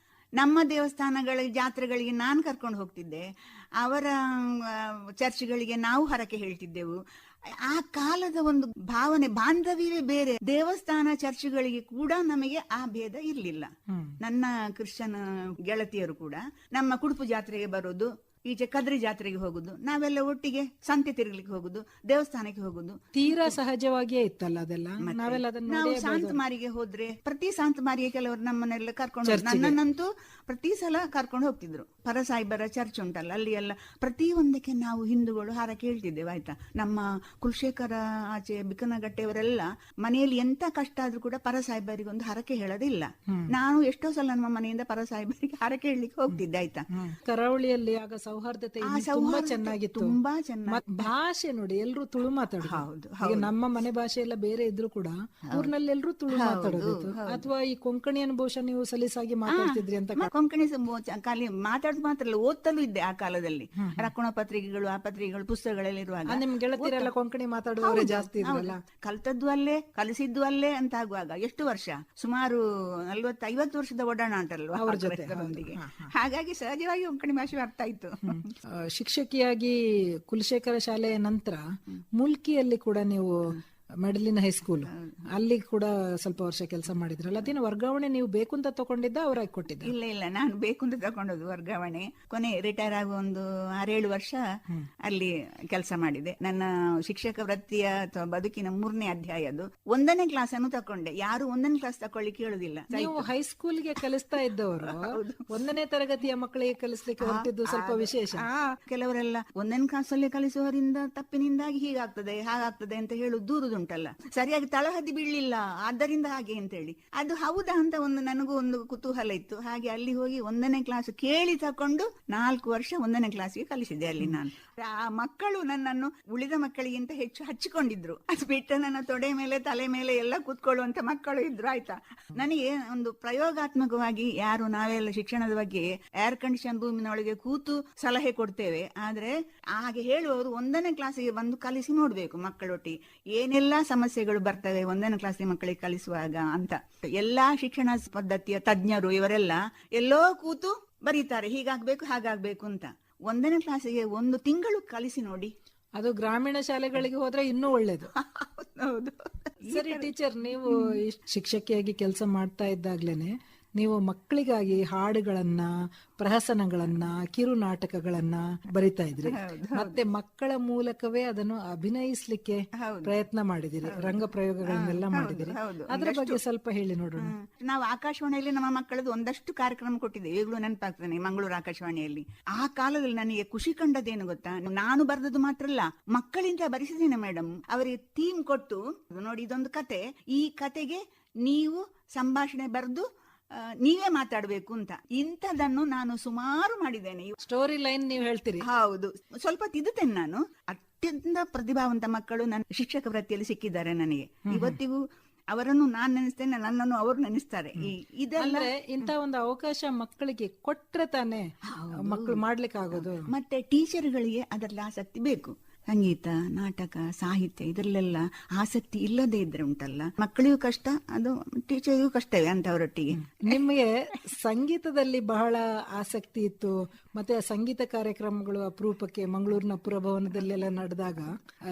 ನಮ್ಮ ದೇವಸ್ಥಾನಗಳ ಜಾತ್ರೆಗಳಿಗೆ ನಾನು ಕರ್ಕೊಂಡು ಹೋಗ್ತಿದ್ದೆ, ಅವರ ಚರ್ಚ್ಗಳಿಗೆ ನಾವು ಹರಕೆ ಹೇಳ್ತಿದ್ದೆವು. ಆ ಕಾಲದ ಒಂದು ಭಾವನೆ, ಬಾಂಧವ್ಯವೇ ಬೇರೆ. ದೇವಸ್ಥಾನ ಚರ್ಚ್ಗಳಿಗೆ ಕೂಡ ನಮಗೆ ಆ ಭೇದ ಇರ್ಲಿಲ್ಲ. ನನ್ನ ಕ್ರಿಶ್ಚಿಯನ್ ಗೆಳತಿಯರು ಕೂಡ ನಮ್ಮ ಕುಡುಪು ಜಾತ್ರೆಗೆ ಬರೋದು, ಈಚೆ ಕದ್ರಿ ಜಾತ್ರೆಗೆ ಹೋಗುದು, ನಾವೆಲ್ಲ ಒಟ್ಟಿಗೆ ಸಂತೆ ತಿರುಗ್ಲಿಕ್ಕೆ ಹೋಗುದು, ದೇವಸ್ಥಾನಕ್ಕೆ ಹೋಗುದು. ತೀರಾ ಸಹಜವಾಗಿಯೇ ಇತ್ತಲ್ಲ ಅದೆಲ್ಲ. ನಾವೆಲ್ಲ ಅದನ್ನ ನಾವು ಶಾಂತ ಮಾರಿಗೆ ಹೋದ್ರೆ ಪ್ರತಿ ಶಾಂತ ಮಾರಿಗೆ ಕೆಲವರು ನಮ್ಮನ್ನೆಲ್ಲ ಕರ್ಕೊಂಡು ನನ್ನನ್ನಂತೂ ಪ್ರತಿ ಸಲ ಕರ್ಕೊಂಡು ಹೋಗ್ತಿದ್ರು. ಪರಸಾಯಿಬರ ಚರ್ಚ್ ಉಂಟಲ್ಲ, ಅಲ್ಲಿ ಎಲ್ಲ ಪ್ರತಿ ಒಂದಕ್ಕೆ ನಾವು ಹಿಂದೂಗಳು ಹಾರ ಕೇಳ್ತಿದ್ದೇವೆ ಆಯ್ತಾ. ನಮ್ಮ ಕುಲಶೇಖರ ಆಚೆ ಬಿಕನಗಟ್ಟೆಯವರೆಲ್ಲ ಮನೆಯಲ್ಲಿ ಎಂತ ಕಷ್ಟ ಆದ್ರೂ ಕೂಡ ಪರಸಾಯಿಬರಿಗೆ ಒಂದು ಹರಕೆ ಹೇಳೋದಿಲ್ಲ. ನಾನು ಎಷ್ಟೋ ಸಲ ನಮ್ಮ ಮನೆಯಿಂದ ಪರಸಾಯಿಬರಿಗೆ ಹರಕೆ ಹೇಳಲಿಕ್ಕೆ ಹೋಗ್ತಿದ್ದೆ ಆಯ್ತಾ. ಕರಾವಳಿಯಲ್ಲಿ ಆಗ ಸೌಹಾರ್ದತೆ ತುಂಬಾ ಚೆನ್ನಾಗಿತ್ತು, ತುಂಬಾ ಚೆನ್ನಾಗಿ. ಭಾಷೆ ನೋಡಿ ಎಲ್ರು ತುಳು ಮಾತಾಡೋದು. ಈಗ ನಮ್ಮ ಮನೆ ಭಾಷೆ ಎಲ್ಲ ಬೇರೆ ಇದ್ರು ಕೂಡ ಊರ್ನಲ್ಲಿ ಎಲ್ರು ತುಳು ಮಾತಾಡೋದು. ಅಥವಾ ಈ ಕೊಂಕಣಿಯನ್ನು ಬಹುಶಃ ನೀವು ಸಲೀಸಾಗಿ ಮಾತಾಡ್ತಿದ್ರಿ ಅಂತ. ಕೊಂಕಣಿ ಖಾಲಿ ಮಾತಾಡೋದು ಮಾತ್ರ ಅಲ್ಲ, ಓದ್ತಲೂ ಇದ್ದೆ ಆ ಕಾಲದಲ್ಲಿ. ರಕ್ಷಣ ಪತ್ರಿಕೆಗಳು, ಆ ಪತ್ರಿಕೆಗಳು, ಪುಸ್ತಕಗಳೆಲ್ಲ ಇರುವಾಗ ನಿಮ್ ಗೆಳತಿರೆಲ್ಲ ಕೊಂಕಣಿ ಮಾತಾಡುವವರೇ ಜಾಸ್ತಿ ಇದ್ರಲ್ಲ. ಕಲ್ತದ್ದು ಅಲ್ಲೇ, ಕಲಿಸಿದ್ದು ಅಲ್ಲೇ ಅಂತ ಆಗುವಾಗ ಎಷ್ಟು ವರ್ಷ, ಸುಮಾರು 40-50 ವರ್ಷದ ಒಡಾಣ ಅಂತಲ್ವಾ ಅವ್ರ ಜೊತೆಗೆ. ಹಾಗಾಗಿ ಸಹಜವಾಗಿ ಕೊಂಕಣಿ ಭಾಷೆ ಅರ್ಥ ಆಯ್ತು. ಶಿಕ್ಷಕಿಯಾಗಿ ಕುಲಶೇಖರ ಶಾಲೆಯ ನಂತರ ಮುಲ್ಕಿಯಲ್ಲಿ ಕೂಡ ನೀವು ಮೆಡಲಿನ್ ಹೈಸ್ಕೂಲ್ ಅಲ್ಲಿ ಕೂಡ ಸ್ವಲ್ಪ ವರ್ಷ ಕೆಲಸ ಮಾಡಿದ್ರಲ್ಲ. ಅದೇನು ವರ್ಗಾವಣೆ ನೀವು ಬೇಕು ಅಂತ ತಗೊಂಡಿದ್ದ ಅವರಾಗಿ ಕೊಟ್ಟಿದ್ದ? ಇಲ್ಲ ಇಲ್ಲ, ನಾನು ಬೇಕು ಅಂತ ತಗೊಂಡದ್ದು ವರ್ಗಾವಣೆ. ಕೊನೆ ರಿಟೈರ್ ಆಗುವ ಒಂದು 6-7 ವರ್ಷ ಅಲ್ಲಿ ಕೆಲಸ ಮಾಡಿದೆ. ನನ್ನ ಶಿಕ್ಷಕ ವೃತ್ತಿಯ ಅಥವಾ ಬದುಕಿನ 3ನೇ ಅಧ್ಯಾಯ ಅದು. 1ನೇ ಕ್ಲಾಸ್ ಅನ್ನು ತಕೊಂಡೆ. ಯಾರು 1ನೇ ಕ್ಲಾಸ್ ತಕೊಳ್ಳಿಕ್ಕೆ ಹೇಳುದಿಲ್ಲ. ನೀವು ಹೈಸ್ಕೂಲ್ಗೆ ಕಲಿಸ್ತಾ ಇದ್ದವರು 1ನೇ ತರಗತಿಯ ಮಕ್ಕಳಿಗೆ ಕಲಿಸ್ಲಿಕ್ಕೆ ಹೊರಟಿದ್ದು ಸ್ವಲ್ಪ ವಿಶೇಷ. ಕೆಲವರೆಲ್ಲ 1ನೇ ಕ್ಲಾಸ್ ಅಲ್ಲಿ ಕಲಿಸುವವರಿಂದ ತಪ್ಪಿನಿಂದಾಗಿ ಹೀಗಾಗ್ತದೆ ಹಾಗಾಗ್ತದೆ ಅಂತ ಹೇಳುದು ದೂರದು ಉಂಟಲ್ಲ, ಸರಿಯಾಗಿ ತಳಹದಿ ಬೀಳಲಿಲ್ಲ ಆದ್ದರಿಂದ ಹಾಗೆ ಅಂತ ಹೇಳಿ. ಅದು ಹೌದಾ ಅಂತ ನನಗೂ ಒಂದು ಕುತೂಹಲ ಇತ್ತು. ಹಾಗೆ ಅಲ್ಲಿ ಹೋಗಿ 1ನೇ ಕ್ಲಾಸ್ ಕೇಳಿ ತಕೊಂಡು 4 ವರ್ಷ 1ನೇ ಕ್ಲಾಸ್ಗೆ ಕಲಿಸಿದೆ ಅಲ್ಲಿ ನಾನು. ಆ ಮಕ್ಕಳು ನನ್ನನ್ನು ಉಳಿದ ಮಕ್ಕಳಿಗಿಂತ ಹೆಚ್ಚು ಹಚ್ಚಿಕೊಂಡಿದ್ರು. ಅದು ಬಿಟ್ಟು ನನ್ನ ತೊಡೆ ಮೇಲೆ ತಲೆ ಮೇಲೆ ಎಲ್ಲ ಕೂತ್ಕೊಳ್ಳುವಂತ ಮಕ್ಕಳು ಇದ್ರು ಆಯ್ತಾ. ನನಗೆ ಒಂದು ಪ್ರಯೋಗಾತ್ಮಕವಾಗಿ ನಾವೆಲ್ಲ ಶಿಕ್ಷಣದ ಬಗ್ಗೆ ಏರ್ ಕಂಡೀಷನ್ ರೂಮಿನೊಳಗೆ ಕೂತು ಸಲಹೆ ಕೊಡ್ತೇವೆ, ಆದ್ರೆ ಹಾಗೆ ಹೇಳುವವರು 1ನೇ ಕ್ಲಾಸಿಗೆ ಬಂದು ಕಲಿಸಿ ನೋಡ್ಬೇಕು ಮಕ್ಕಳೊಟ್ಟಿಗೆ ಏನೆಲ್ಲ ಸಮಸ್ಯೆಗಳು ಬರ್ತವೆ 1ನೇ ಕ್ಲಾಸಿಗೆ ಮಕ್ಕಳಿಗೆ ಕಲಿಸುವಾಗ ಅಂತ. ಎಲ್ಲಾ ಶಿಕ್ಷಣ ಪದ್ಧತಿಯ ತಜ್ಞರು ಇವರೆಲ್ಲ ಎಲ್ಲೋ ಕೂತು ಬರೀತಾರೆ ಹೀಗಾಗ್ಬೇಕು ಹಾಗಾಗ್ಬೇಕು ಅಂತ. 1ನೇ ಕ್ಲಾಸಿಗೆ 1 ತಿಂಗಳು ಕಲಿಸಿ ನೋಡಿ. ಅದು ಗ್ರಾಮೀಣ ಶಾಲೆಗಳಿಗೆ ಹೋದ್ರೆ ಇನ್ನೂ ಒಳ್ಳೇದು. ಹೌದು. ಸರಿ ಟೀಚರ್, ನೀವು ಶಿಕ್ಷಕಿಯಾಗಿ ಕೆಲಸ ಮಾಡ್ತಾ ಇದ್ದಾಗ್ಲೇನೆ ನೀವು ಮಕ್ಕಳಿಗಾಗಿ ಹಾಡುಗಳನ್ನ, ಪ್ರಹಸನಗಳನ್ನ, ಕಿರು ನಾಟಕಗಳನ್ನ ಬರಿತಾ ಇದ್ರಿ. ಮತ್ತೆ ಮಕ್ಕಳ ಮೂಲಕವೇ ಅದನ್ನು ಅಭಿನಯಿಸ್ಲಿಕ್ಕೆ ಪ್ರಯತ್ನ ಮಾಡಿದಿರಿ, ರಂಗ ಪ್ರಯೋಗಗಳನ್ನೆಲ್ಲ ಮಾಡಿದಿರಿ. ಅದ್ರ ಬಗ್ಗೆ ಸ್ವಲ್ಪ ಹೇಳಿ ನೋಡೋಣ. ನಾವು ಆಕಾಶವಾಣಿಯಲ್ಲಿ ನಮ್ಮ ಮಕ್ಕಳದ್ದು ಒಂದಷ್ಟು ಕಾರ್ಯಕ್ರಮ ಕೊಟ್ಟಿದ್ದೇವೆ, ಈಗಲೂ ನೆನಪಾಗ್ತಾನೆ. ಮಂಗಳೂರು ಆಕಾಶವಾಣಿಯಲ್ಲಿ ಆ ಕಾಲದಲ್ಲಿ ನನಗೆ ಖುಷಿ ಕಂಡದೇನು ಗೊತ್ತಾ, ನಾನು ಬರೆದದ್ದು ಮಾತ್ರ ಅಲ್ಲ, ಮಕ್ಕಳಿಂದ ಬರೆಸಿದ್ದೇನೆ ಮೇಡಮ್. ಅವರಿಗೆ ಥೀಮ್ ಕೊಟ್ಟು, ನೋಡಿ ಇದೊಂದು ಕತೆ, ಈ ಕತೆಗೆ ನೀವು ಸಂಭಾಷಣೆ ಬರೆದು ನೀವೇ ಮಾತಾಡ್ಬೇಕು ಅಂತ. ಇಂಥದನ್ನು ನಾನು ಸುಮಾರು ಮಾಡಿದ್ದೇನೆ. ಸ್ಟೋರಿ ಲೈನ್ ನೀವು ಹೇಳ್ತೀರಿ? ಹೌದು, ಸ್ವಲ್ಪ ತಿದ್ದುತ್ತೇನೆ ನಾನು. ಅತ್ಯಂತ ಪ್ರತಿಭಾವಂತ ಮಕ್ಕಳು ನನ್ನ ಶಿಕ್ಷಕ ವೃತ್ತಿಯಲ್ಲಿ ಸಿಕ್ಕಿದ್ದಾರೆ ನನಗೆ. ಇವತ್ತಿಗೂ ಅವರನ್ನು ನಾನು ನೆನೆಸ್ತೇನೆ, ನನ್ನನ್ನು ಅವರು ನೆನೆಸ್ತಾರೆ. ಇದೆಲ್ಲ ಇಂಥ ಒಂದು ಅವಕಾಶ ಮಕ್ಕಳಿಗೆ ಕೊಟ್ರೆ ತಾನೇ ಮಕ್ಕಳು ಮಾಡ್ಲಿಕ್ಕೆ ಆಗೋದು. ಮತ್ತೆ ಟೀಚರ್ಗಳಿಗೆ ಅದರಲ್ಲಿ ಆಸಕ್ತಿ ಬೇಕು. ಸಂಗೀತ, ನಾಟಕ, ಸಾಹಿತ್ಯ ಇದರಲ್ಲೆಲ್ಲ ಆಸಕ್ತಿ ಇಲ್ಲದೆ ಇದ್ರೆ ಉಂಟಲ್ಲ, ಮಕ್ಕಳಿಗೂ ಕಷ್ಟ, ಅದು ಟೀಚರ್ಗೂ ಕಷ್ಟವೇ ಅಂತವರೊಟ್ಟಿಗೆ. ನಿಮಗೆ ಸಂಗೀತದಲ್ಲಿ ಬಹಳ ಆಸಕ್ತಿ ಇತ್ತು. ಮತ್ತೆ ಆ ಸಂಗೀತ ಕಾರ್ಯಕ್ರಮಗಳು ಅಪರೂಪಕ್ಕೆ ಮಂಗಳೂರಿನ ಪುರಭವನದಲ್ಲೆಲ್ಲ ನಡೆದಾಗ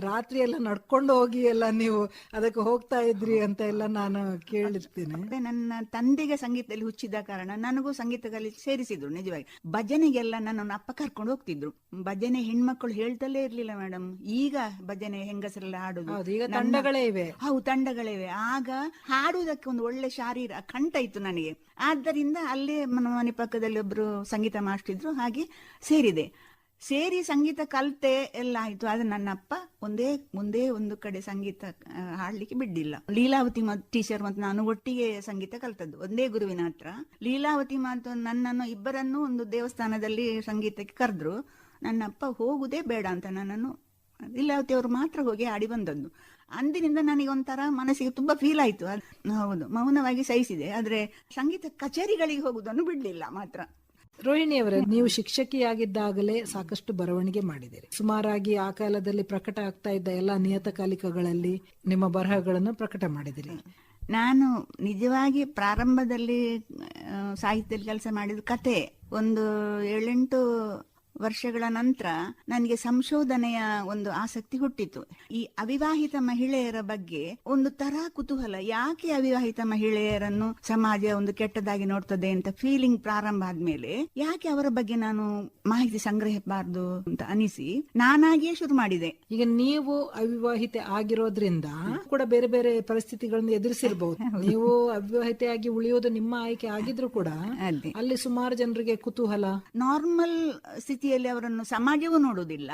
ರಾತ್ರಿ ಎಲ್ಲ ನಡ್ಕೊಂಡು ಹೋಗಿ ಎಲ್ಲ ನೀವು ಅದಕ್ಕೆ ಹೋಗ್ತಾ ಇದ್ರಿ ಅಂತ ಎಲ್ಲ ನಾನು ಕೇಳಿರ್ತೇನೆ. ನನ್ನ ತಂದೆಗೆ ಸಂಗೀತದಲ್ಲಿ ಹುಚ್ಚಿದ ಕಾರಣ ನನಗೂ ಸಂಗೀತದಲ್ಲಿ ಸೇರಿಸಿದ್ರು. ನಿಜವಾಗಿ ಭಜನೆಗೆಲ್ಲ ನನ್ನನ್ನು ಅಪ್ಪ ಕರ್ಕೊಂಡು ಹೋಗ್ತಿದ್ರು. ಭಜನೆ ಹೆಣ್ಮಕ್ಳು ಹೇಳ್ತಲೇ ಇರ್ಲಿಲ್ಲ ಮೇಡಮ್. ಈಗ ಭಜನೆ ಹೆಂಗಸರೆಲ್ಲ ಹಾಡುದು, ಈಗ ತಂಡಗಳೇ ಇವೆ. ಹೌದು, ತಂಡಗಳಿವೆ. ಆಗ ಹಾಡುವುದಕ್ಕೆ ಒಂದು ಒಳ್ಳೆ ಶಾರೀರ ಕಂಠ ಇತ್ತು ನನಗೆ. ಆದ್ದರಿಂದ ಅಲ್ಲೇ ಮನೆ ಪಕ್ಕದಲ್ಲಿ ಒಬ್ರು ಸಂಗೀತ ಮಾಸ್ಟರ್, ಹಾಗೆ ಸೇರಿ ಸಂಗೀತ ಕಲ್ತೆ ಎಲ್ಲ ಆಯ್ತು. ಆದ್ರೆ ನನ್ನಪ್ಪ ಮುಂದೆ ಒಂದು ಕಡೆ ಸಂಗೀತ ಹಾಡ್ಲಿಕ್ಕೆ ಬಿಡ್ಲಿಲ್ಲ. ಲೀಲಾವತಿ ಟೀಚರ್ ಮತ್ತು ನಾನು ಒಟ್ಟಿಗೆ ಸಂಗೀತ ಕಲ್ತದ್ದು ಒಂದೇ ಗುರುವಿನ ಹತ್ರ. ಲೀಲಾವತಿ ಮತ್ತು ನನ್ನನ್ನು ಇಬ್ಬರನ್ನು ಒಂದು ದೇವಸ್ಥಾನದಲ್ಲಿ ಸಂಗೀತಕ್ಕೆ ಕರೆದ್ರು. ನನ್ನಪ್ಪ ಹೋಗುದೇ ಬೇಡ ಅಂತ ನನ್ನನ್ನು ಲೀಲಾವತಿ ಅವರು ಮಾತ್ರ ಹೋಗಿ ಆಡಿ ಬಂದದ್ದು. ಅಂದಿನಿಂದ ನನಗೆ ಒಂಥರ ಮನಸ್ಸಿಗೆ ತುಂಬಾ ಫೀಲ್ ಆಯ್ತು. ಹೌದು, ಮೌನವಾಗಿ ಸಹಿಸಿದೆ. ಆದ್ರೆ ಸಂಗೀತ ಕಚೇರಿಗಳಿಗೆ ಹೋಗುದನ್ನು ಬಿಡ್ಲಿಲ್ಲ ಮಾತ್ರ. ರೋಹಿಣಿಯವರೇ, ನೀವು ಶಿಕ್ಷಕಿಯಾಗಿದ್ದಾಗಲೇ ಸಾಕಷ್ಟು ಬರವಣಿಗೆ ಮಾಡಿದಿರಿ. ಸುಮಾರಾಗಿ ಆ ಕಾಲದಲ್ಲಿ ಪ್ರಕಟ ಆಗ್ತಾ ಇದ್ದ ಎಲ್ಲಾ ನಿಯತಕಾಲಿಕಗಳಲ್ಲಿ ನಿಮ್ಮ ಬರಹಗಳನ್ನು ಪ್ರಕಟ ಮಾಡಿದಿರಿ. ನಾನು ನಿಜವಾಗಿ ಪ್ರಾರಂಭದಲ್ಲಿ ಸಾಹಿತ್ಯದಲ್ಲಿ ಕೆಲಸ ಮಾಡಿದ ಕತೆ ಒಂದು 7-8 ವರ್ಷಗಳ ನಂತರ ನನಗೆ ಸಂಶೋಧನೆಯ ಒಂದು ಆಸಕ್ತಿ ಹುಟ್ಟಿತು. ಈ ಅವಿವಾಹಿತ ಮಹಿಳೆಯರ ಬಗ್ಗೆ ಒಂದು ತರ ಕುತೂಹಲ, ಯಾಕೆ ಅವಿವಾಹಿತ ಮಹಿಳೆಯರನ್ನು ಸಮಾಜ ಒಂದು ಕೆಟ್ಟದಾಗಿ ನೋಡ್ತದೆ ಅಂತ ಫೀಲಿಂಗ್ ಪ್ರಾರಂಭ ಆದ್ಮೇಲೆ ಯಾಕೆ ಅವರ ಬಗ್ಗೆ ನಾನು ಮಾಹಿತಿ ಸಂಗ್ರಹಿಸಬಾರ್ದು ಅಂತ ಅನಿಸಿ ನಾನಾಗಿಯೇ ಶುರು ಮಾಡಿದೆ. ಈಗ ನೀವು ಅವಿವಾಹಿತೆ ಆಗಿರೋದ್ರಿಂದ ಕೂಡ ಬೇರೆ ಬೇರೆ ಪರಿಸ್ಥಿತಿಗಳನ್ನು ಎದುರಿಸಿರಬಹುದು. ನೀವು ಅವಿವಾಹಿತೆಯಾಗಿ ಉಳಿಯೋದು ನಿಮ್ಮ ಆಯ್ಕೆ ಆಗಿದ್ರು ಕೂಡ ಅಲ್ಲಿ ಸುಮಾರು ಜನರಿಗೆ ಕುತೂಹಲ. ನಾರ್ಮಲ್ ಸ್ಥಿತಿಯಲ್ಲಿ ಅವರನ್ನು ಸಮಾಜವೂ ನೋಡುವುದಿಲ್ಲ,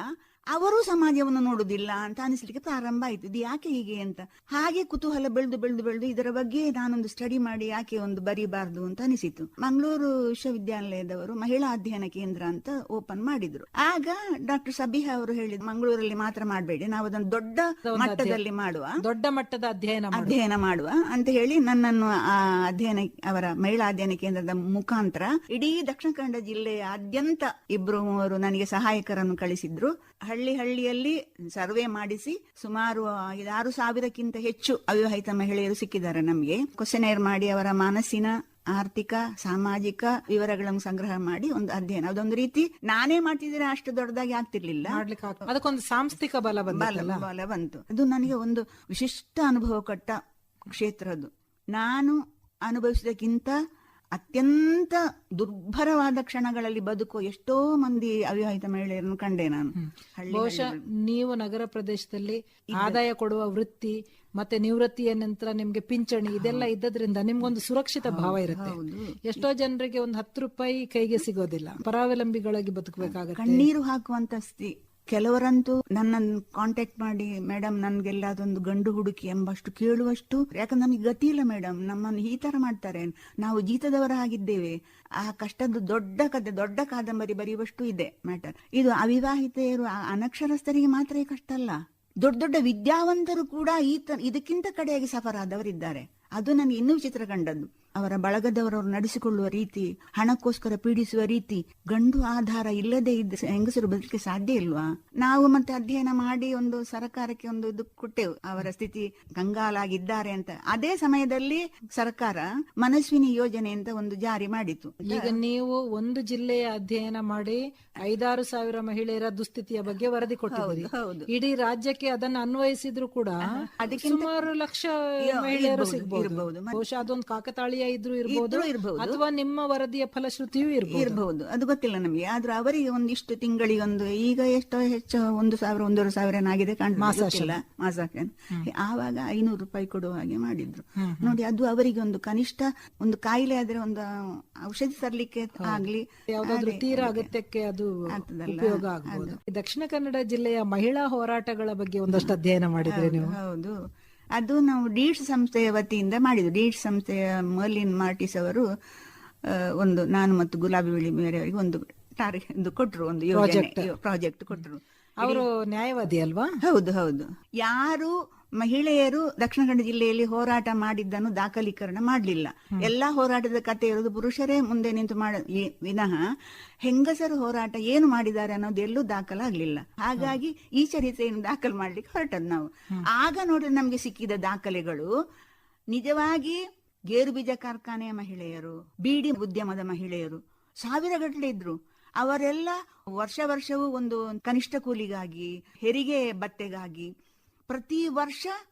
ಅವರು ಸಮಾಜವನ್ನು ನೋಡುವುದಿಲ್ಲ ಅಂತ ಅನಿಸ್ಲಿಕ್ಕೆ ಪ್ರಾರಂಭ ಆಯ್ತು. ಇದು ಯಾಕೆ ಹೀಗೆ ಅಂತ ಹಾಗೆ ಕುತೂಹಲ ಬೆಳೆದು ಬೆಳೆದು ಬೆಳೆದು ಇದರ ಬಗ್ಗೆ ನಾನೊಂದು ಸ್ಟಡಿ ಮಾಡಿ ಯಾಕೆ ಒಂದು ಬರೀಬಾರ್ದು ಅಂತ ಅನಿಸಿತು. ಮಂಗಳೂರು ವಿಶ್ವವಿದ್ಯಾಲಯದವರು ಮಹಿಳಾ ಅಧ್ಯಯನ ಕೇಂದ್ರ ಅಂತ ಓಪನ್ ಮಾಡಿದ್ರು. ಆಗ ಡಾಕ್ಟರ್ ಸಬಿಹಾ ಅವರು ಹೇಳಿದ್ರು, ಮಂಗಳೂರಲ್ಲಿ ಮಾತ್ರ ಮಾಡಬೇಡಿ, ನಾವು ಅದನ್ನು ದೊಡ್ಡ ಮಟ್ಟದಲ್ಲಿ ಮಾಡುವ, ದೊಡ್ಡ ಮಟ್ಟದ ಅಧ್ಯಯನ ಮಾಡುವ ಅಂತ ಹೇಳಿ ನನ್ನನ್ನು ಆ ಅಧ್ಯಯನ ಅವರ ಮಹಿಳಾ ಅಧ್ಯಯನ ಕೇಂದ್ರದ ಮುಖಾಂತರ ಇಡೀ ದಕ್ಷಿಣ ಕನ್ನಡ ಜಿಲ್ಲೆಯಾದ್ಯಂತ 2-3 ನನಗೆ ಸಹಾಯಕರನ್ನು ಕಳಿಸಿದ್ರು. ಹಳ್ಳಿಯಲ್ಲಿ ಸರ್ವೆ ಮಾಡಿಸಿ ಸುಮಾರು 6,000ಕ್ಕಿಂತ ಹೆಚ್ಚು ಅವಿವಾಹಿತ ಮಹಿಳೆಯರು ಸಿಕ್ಕಿದ್ದಾರೆ ನಮಗೆ. ಕ್ವಶನೇರ್ ಮಾಡಿ ಅವರ ಮಾನಸಿನ, ಆರ್ಥಿಕ, ಸಾಮಾಜಿಕ ವಿವರಗಳನ್ನು ಸಂಗ್ರಹ ಮಾಡಿ ಒಂದು ಅಧ್ಯಯನ. ಅದೊಂದು ರೀತಿ ನಾನೇ ಮಾಡ್ತಿದ್ರೆ ಅಷ್ಟು ದೊಡ್ಡದಾಗಿ ಆಗ್ತಿರ್ಲಿಲ್ಲ, ಅದಕ್ಕೊಂದು ಸಾಂಸ್ಥಿಕ ಬಲ ಬಂತು. ಅದು ನನಗೆ ಒಂದು ವಿಶಿಷ್ಟ ಅನುಭವ ಕೊಟ್ಟ ಕ್ಷೇತ್ರ. ಅದು ನಾನು ಅನುಭವಿಸಿದಕ್ಕಿಂತ ಅತ್ಯಂತ ದುರ್ಭರವಾದ ಕ್ಷಣಗಳಲ್ಲಿ ಬದುಕುವ ಎಷ್ಟೋ ಮಂದಿ ಅವಿವಾಹಿತ ಮಹಿಳೆಯರನ್ನು ಕಂಡೆ ನಾನು. ಬಹುಶಃ ನೀವು ನಗರ ಪ್ರದೇಶದಲ್ಲಿ ಆದಾಯ ಕೊಡುವ ವೃತ್ತಿ ಮತ್ತೆ ನಿವೃತ್ತಿಯ ನಂತರ ನಿಮ್ಗೆ ಪಿಂಚಣಿ ಇದೆಲ್ಲ ಇದ್ದದ್ರಿಂದ ನಿಮ್ಗೊಂದು ಸುರಕ್ಷಿತ ಭಾವ ಇರುತ್ತೆ. ಎಷ್ಟೋ ಜನರಿಗೆ ಒಂದು 10 ರೂಪಾಯಿ ಕೈಗೆ ಸಿಗೋದಿಲ್ಲ, ಪರಾವಲಂಬಿಗಳಾಗಿ ಬದುಕಬೇಕಾಗುತ್ತೆ. ಕಣ್ಣೀರು ಹಾಕುವಂತ ಸ್ಥಿತಿ. ಕೆಲವರಂತೂ ನನ್ನನ್ನು ಕಾಂಟ್ಯಾಕ್ಟ್ ಮಾಡಿ, ಮೇಡಮ್ ನನ್ಗೆಲ್ಲ ಅದೊಂದು ಗಂಡು ಹುಡುಕಿ ಎಂಬಷ್ಟು ಕೇಳುವಷ್ಟು, ಯಾಕಂದ್ರೆ ನಮಗೆ ಗತಿ ಇಲ್ಲ ಮೇಡಮ್, ನಮ್ಮನ್ನು ಈ ತರ ಮಾಡ್ತಾರೆ, ನಾವು ಜೀತದವರ ಆಗಿದ್ದೇವೆ. ಆ ಕಷ್ಟದ ದೊಡ್ಡ ಕಾದಂಬರಿ ಬರೆಯುವಷ್ಟು ಇದೆ ಮ್ಯಾಟರ್. ಇದು ಅವಿವಾಹಿತೆಯರು, ಅನಕ್ಷರಸ್ಥರಿಗೆ ಮಾತ್ರ ಕಷ್ಟ ಅಲ್ಲ, ದೊಡ್ಡ ವಿದ್ಯಾವಂತರು ಕೂಡ ಇದಕ್ಕಿಂತ ಕಡೆಯಾಗಿ ಸಫರ್ ಆದವರಿದ್ದಾರೆ. ಅದು ನನಗೆ ಇನ್ನೂ ವಿಚಿತ್ರ ಕಂಡದ್ದು. ಅವರ ಬಳಗದವರವರು ನಡೆಸಿಕೊಳ್ಳುವ ರೀತಿ, ಹಣಕ್ಕೋಸ್ಕರ ಪೀಡಿಸುವ ರೀತಿ, ಗಂಡು ಆಧಾರ ಇಲ್ಲದೆ ಇದ್ದ ಹೆಂಗಸರು ಬದುಕಲಿಕ್ಕೆ ಸಾಧ್ಯ ಇಲ್ವಾ? ನಾವು ಮತ್ತೆ ಅಧ್ಯಯನ ಮಾಡಿ ಒಂದು ಸರ್ಕಾರಕ್ಕೆ ಒಂದು ಇದು ಕೊಟ್ಟೆವು, ಅವರ ಸ್ಥಿತಿ ಕಂಗಾಲಾಗಿದ್ದಾರೆ ಅಂತ. ಅದೇ ಸಮಯದಲ್ಲಿ ಸರ್ಕಾರ ಮನಸ್ವಿನಿ ಯೋಜನೆ ಅಂತ ಒಂದು ಜಾರಿ ಮಾಡಿತು. ಈಗ ನೀವು ಒಂದು ಜಿಲ್ಲೆಯ ಅಧ್ಯಯನ ಮಾಡಿ 5-6 ಸಾವಿರ ಮಹಿಳೆಯರ ದುಸ್ಥಿತಿಯ ಬಗ್ಗೆ ವರದಿ ಕೊಟ್ಟಿದ್ದೀರಿ. ಇಡೀ ರಾಜ್ಯಕ್ಕೆ ಅದನ್ನು ಅನ್ವಯಿಸಿದ್ರು ಕೂಡ ಸುಮಾರು ಲಕ್ಷ ಮಹಿಳೆಯರು ಸಿಗಬಹುದು. ಬಹುಶಃ ಅದೊಂದು ಕಾಕತಾಳೀಯ ಇದ್ರೂ ಇರಬಹುದು, ಅಥವಾ ನಿಮ್ಮ ವರದಿಯ ಫಲಶ್ರುತಿಯೂ ಇರಬಹುದು, ಅದು ಗೊತ್ತಿಲ್ಲ ನಮಗೆ. ಆದ್ರೂ ಅವರಿಗೆ ಒಂದಿಷ್ಟು ತಿಂಗಳಿಗೊಂದು, ಈಗ ಎಷ್ಟೋ ಹೆಚ್ಚು 1,000-1,500 ಆಗಿದೆ ಮಾಸಾಶನ, ಆವಾಗ 500 ರೂಪಾಯಿ ಕೊಡುವ ಹಾಗೆ ಮಾಡಿದ್ರು ನೋಡಿ. ಅದು ಅವರಿಗೆ ಒಂದು ಕನಿಷ್ಠ ಒಂದು ಕಾಯಿಲೆ ಆದ್ರೆ ಒಂದು ಔಷಧಿ ತರ್ಲಿಕ್ಕೆ ಆಗ್ಲಿ, ಯಾವ್ದಾದ್ರು ತೀರಾ ಅಗತ್ಯಕ್ಕೆ ಅದು ಉಪಯೋಗ ಆಗಬಹುದು. ದಕ್ಷಿಣ ಕನ್ನಡ ಜಿಲ್ಲೆಯ ಮಹಿಳಾ ಹೋರಾಟಗಳ ಬಗ್ಗೆ ಒಂದಷ್ಟು ಅಧ್ಯಯನ ಮಾಡಿದ್ರೆ ನೀವು? ಹೌದು, ಅದು ನಾವು ಡೀಡ್ಸ್ ಸಂಸ್ಥೆಯ ವತಿಯಿಂದ ಮಾಡಿದ್ವಿ. ಡೀಡ್ಸ್ ಸಂಸ್ಥೆಯ ಮರ್ಲಿನ್ ಮಾರ್ಟಿಸ್ ಅವರು ಒಂದು, ನಾನು ಮತ್ತು ಗುಲಾಬಿ ಬಿಳಿ ಮೇರೆಯವರಿಗೆ ಒಂದು ಕೊಟ್ಟರು, ಒಂದು ಪ್ರಾಜೆಕ್ಟ್ ಕೊಟ್ಟರು. ಅವರು ನ್ಯಾಯವಾದಿ ಅಲ್ವಾ? ಹೌದು. ಯಾರು ಮಹಿಳೆಯರು ದಕ್ಷಿಣ ಕನ್ನಡ ಜಿಲ್ಲೆಯಲ್ಲಿ ಹೋರಾಟ ಮಾಡಿದ್ದನ್ನು ದಾಖಲೀಕರಣ ಮಾಡಲಿಲ್ಲ. ಎಲ್ಲಾ ಹೋರಾಟದ ಕಥೆ ಇರೋದು ಪುರುಷರೇ ಮುಂದೆ ನಿಂತು ವಿನಃ ಹೆಂಗಸರು ಹೋರಾಟ ಏನು ಮಾಡಿದ್ದಾರೆ ಅನ್ನೋದು ಎಲ್ಲೂ ದಾಖಲಾಗ್ಲಿಲ್ಲ. ಹಾಗಾಗಿ ಈ ಚರಿತ್ರೆಯನ್ನು ದಾಖಲು ಮಾಡ್ಲಿಕ್ಕೆ ಹೊರಟದ್ದು ನಾವು. ಆಗ ನೋಡಿದ್ರೆ ನಮ್ಗೆ ಸಿಕ್ಕಿದ ದಾಖಲೆಗಳು ನಿಜವಾಗಿ ಗೇರು ಬೀಜ ಕಾರ್ಖಾನೆಯ ಮಹಿಳೆಯರು, ಬೀಡಿ ಉದ್ಯಮದ ಮಹಿಳೆಯರು ಸಾವಿರಗಟ್ಟಲೆ ಇದ್ರು. ಅವರೆಲ್ಲ ವರ್ಷವೂ ಒಂದು ಕನಿಷ್ಠ ಕೂಲಿಗಾಗಿ, ಹೆರಿಗೆ ಭತ್ಯೆಗಾಗಿ ಪ್ರತಿ ವರ್ಷ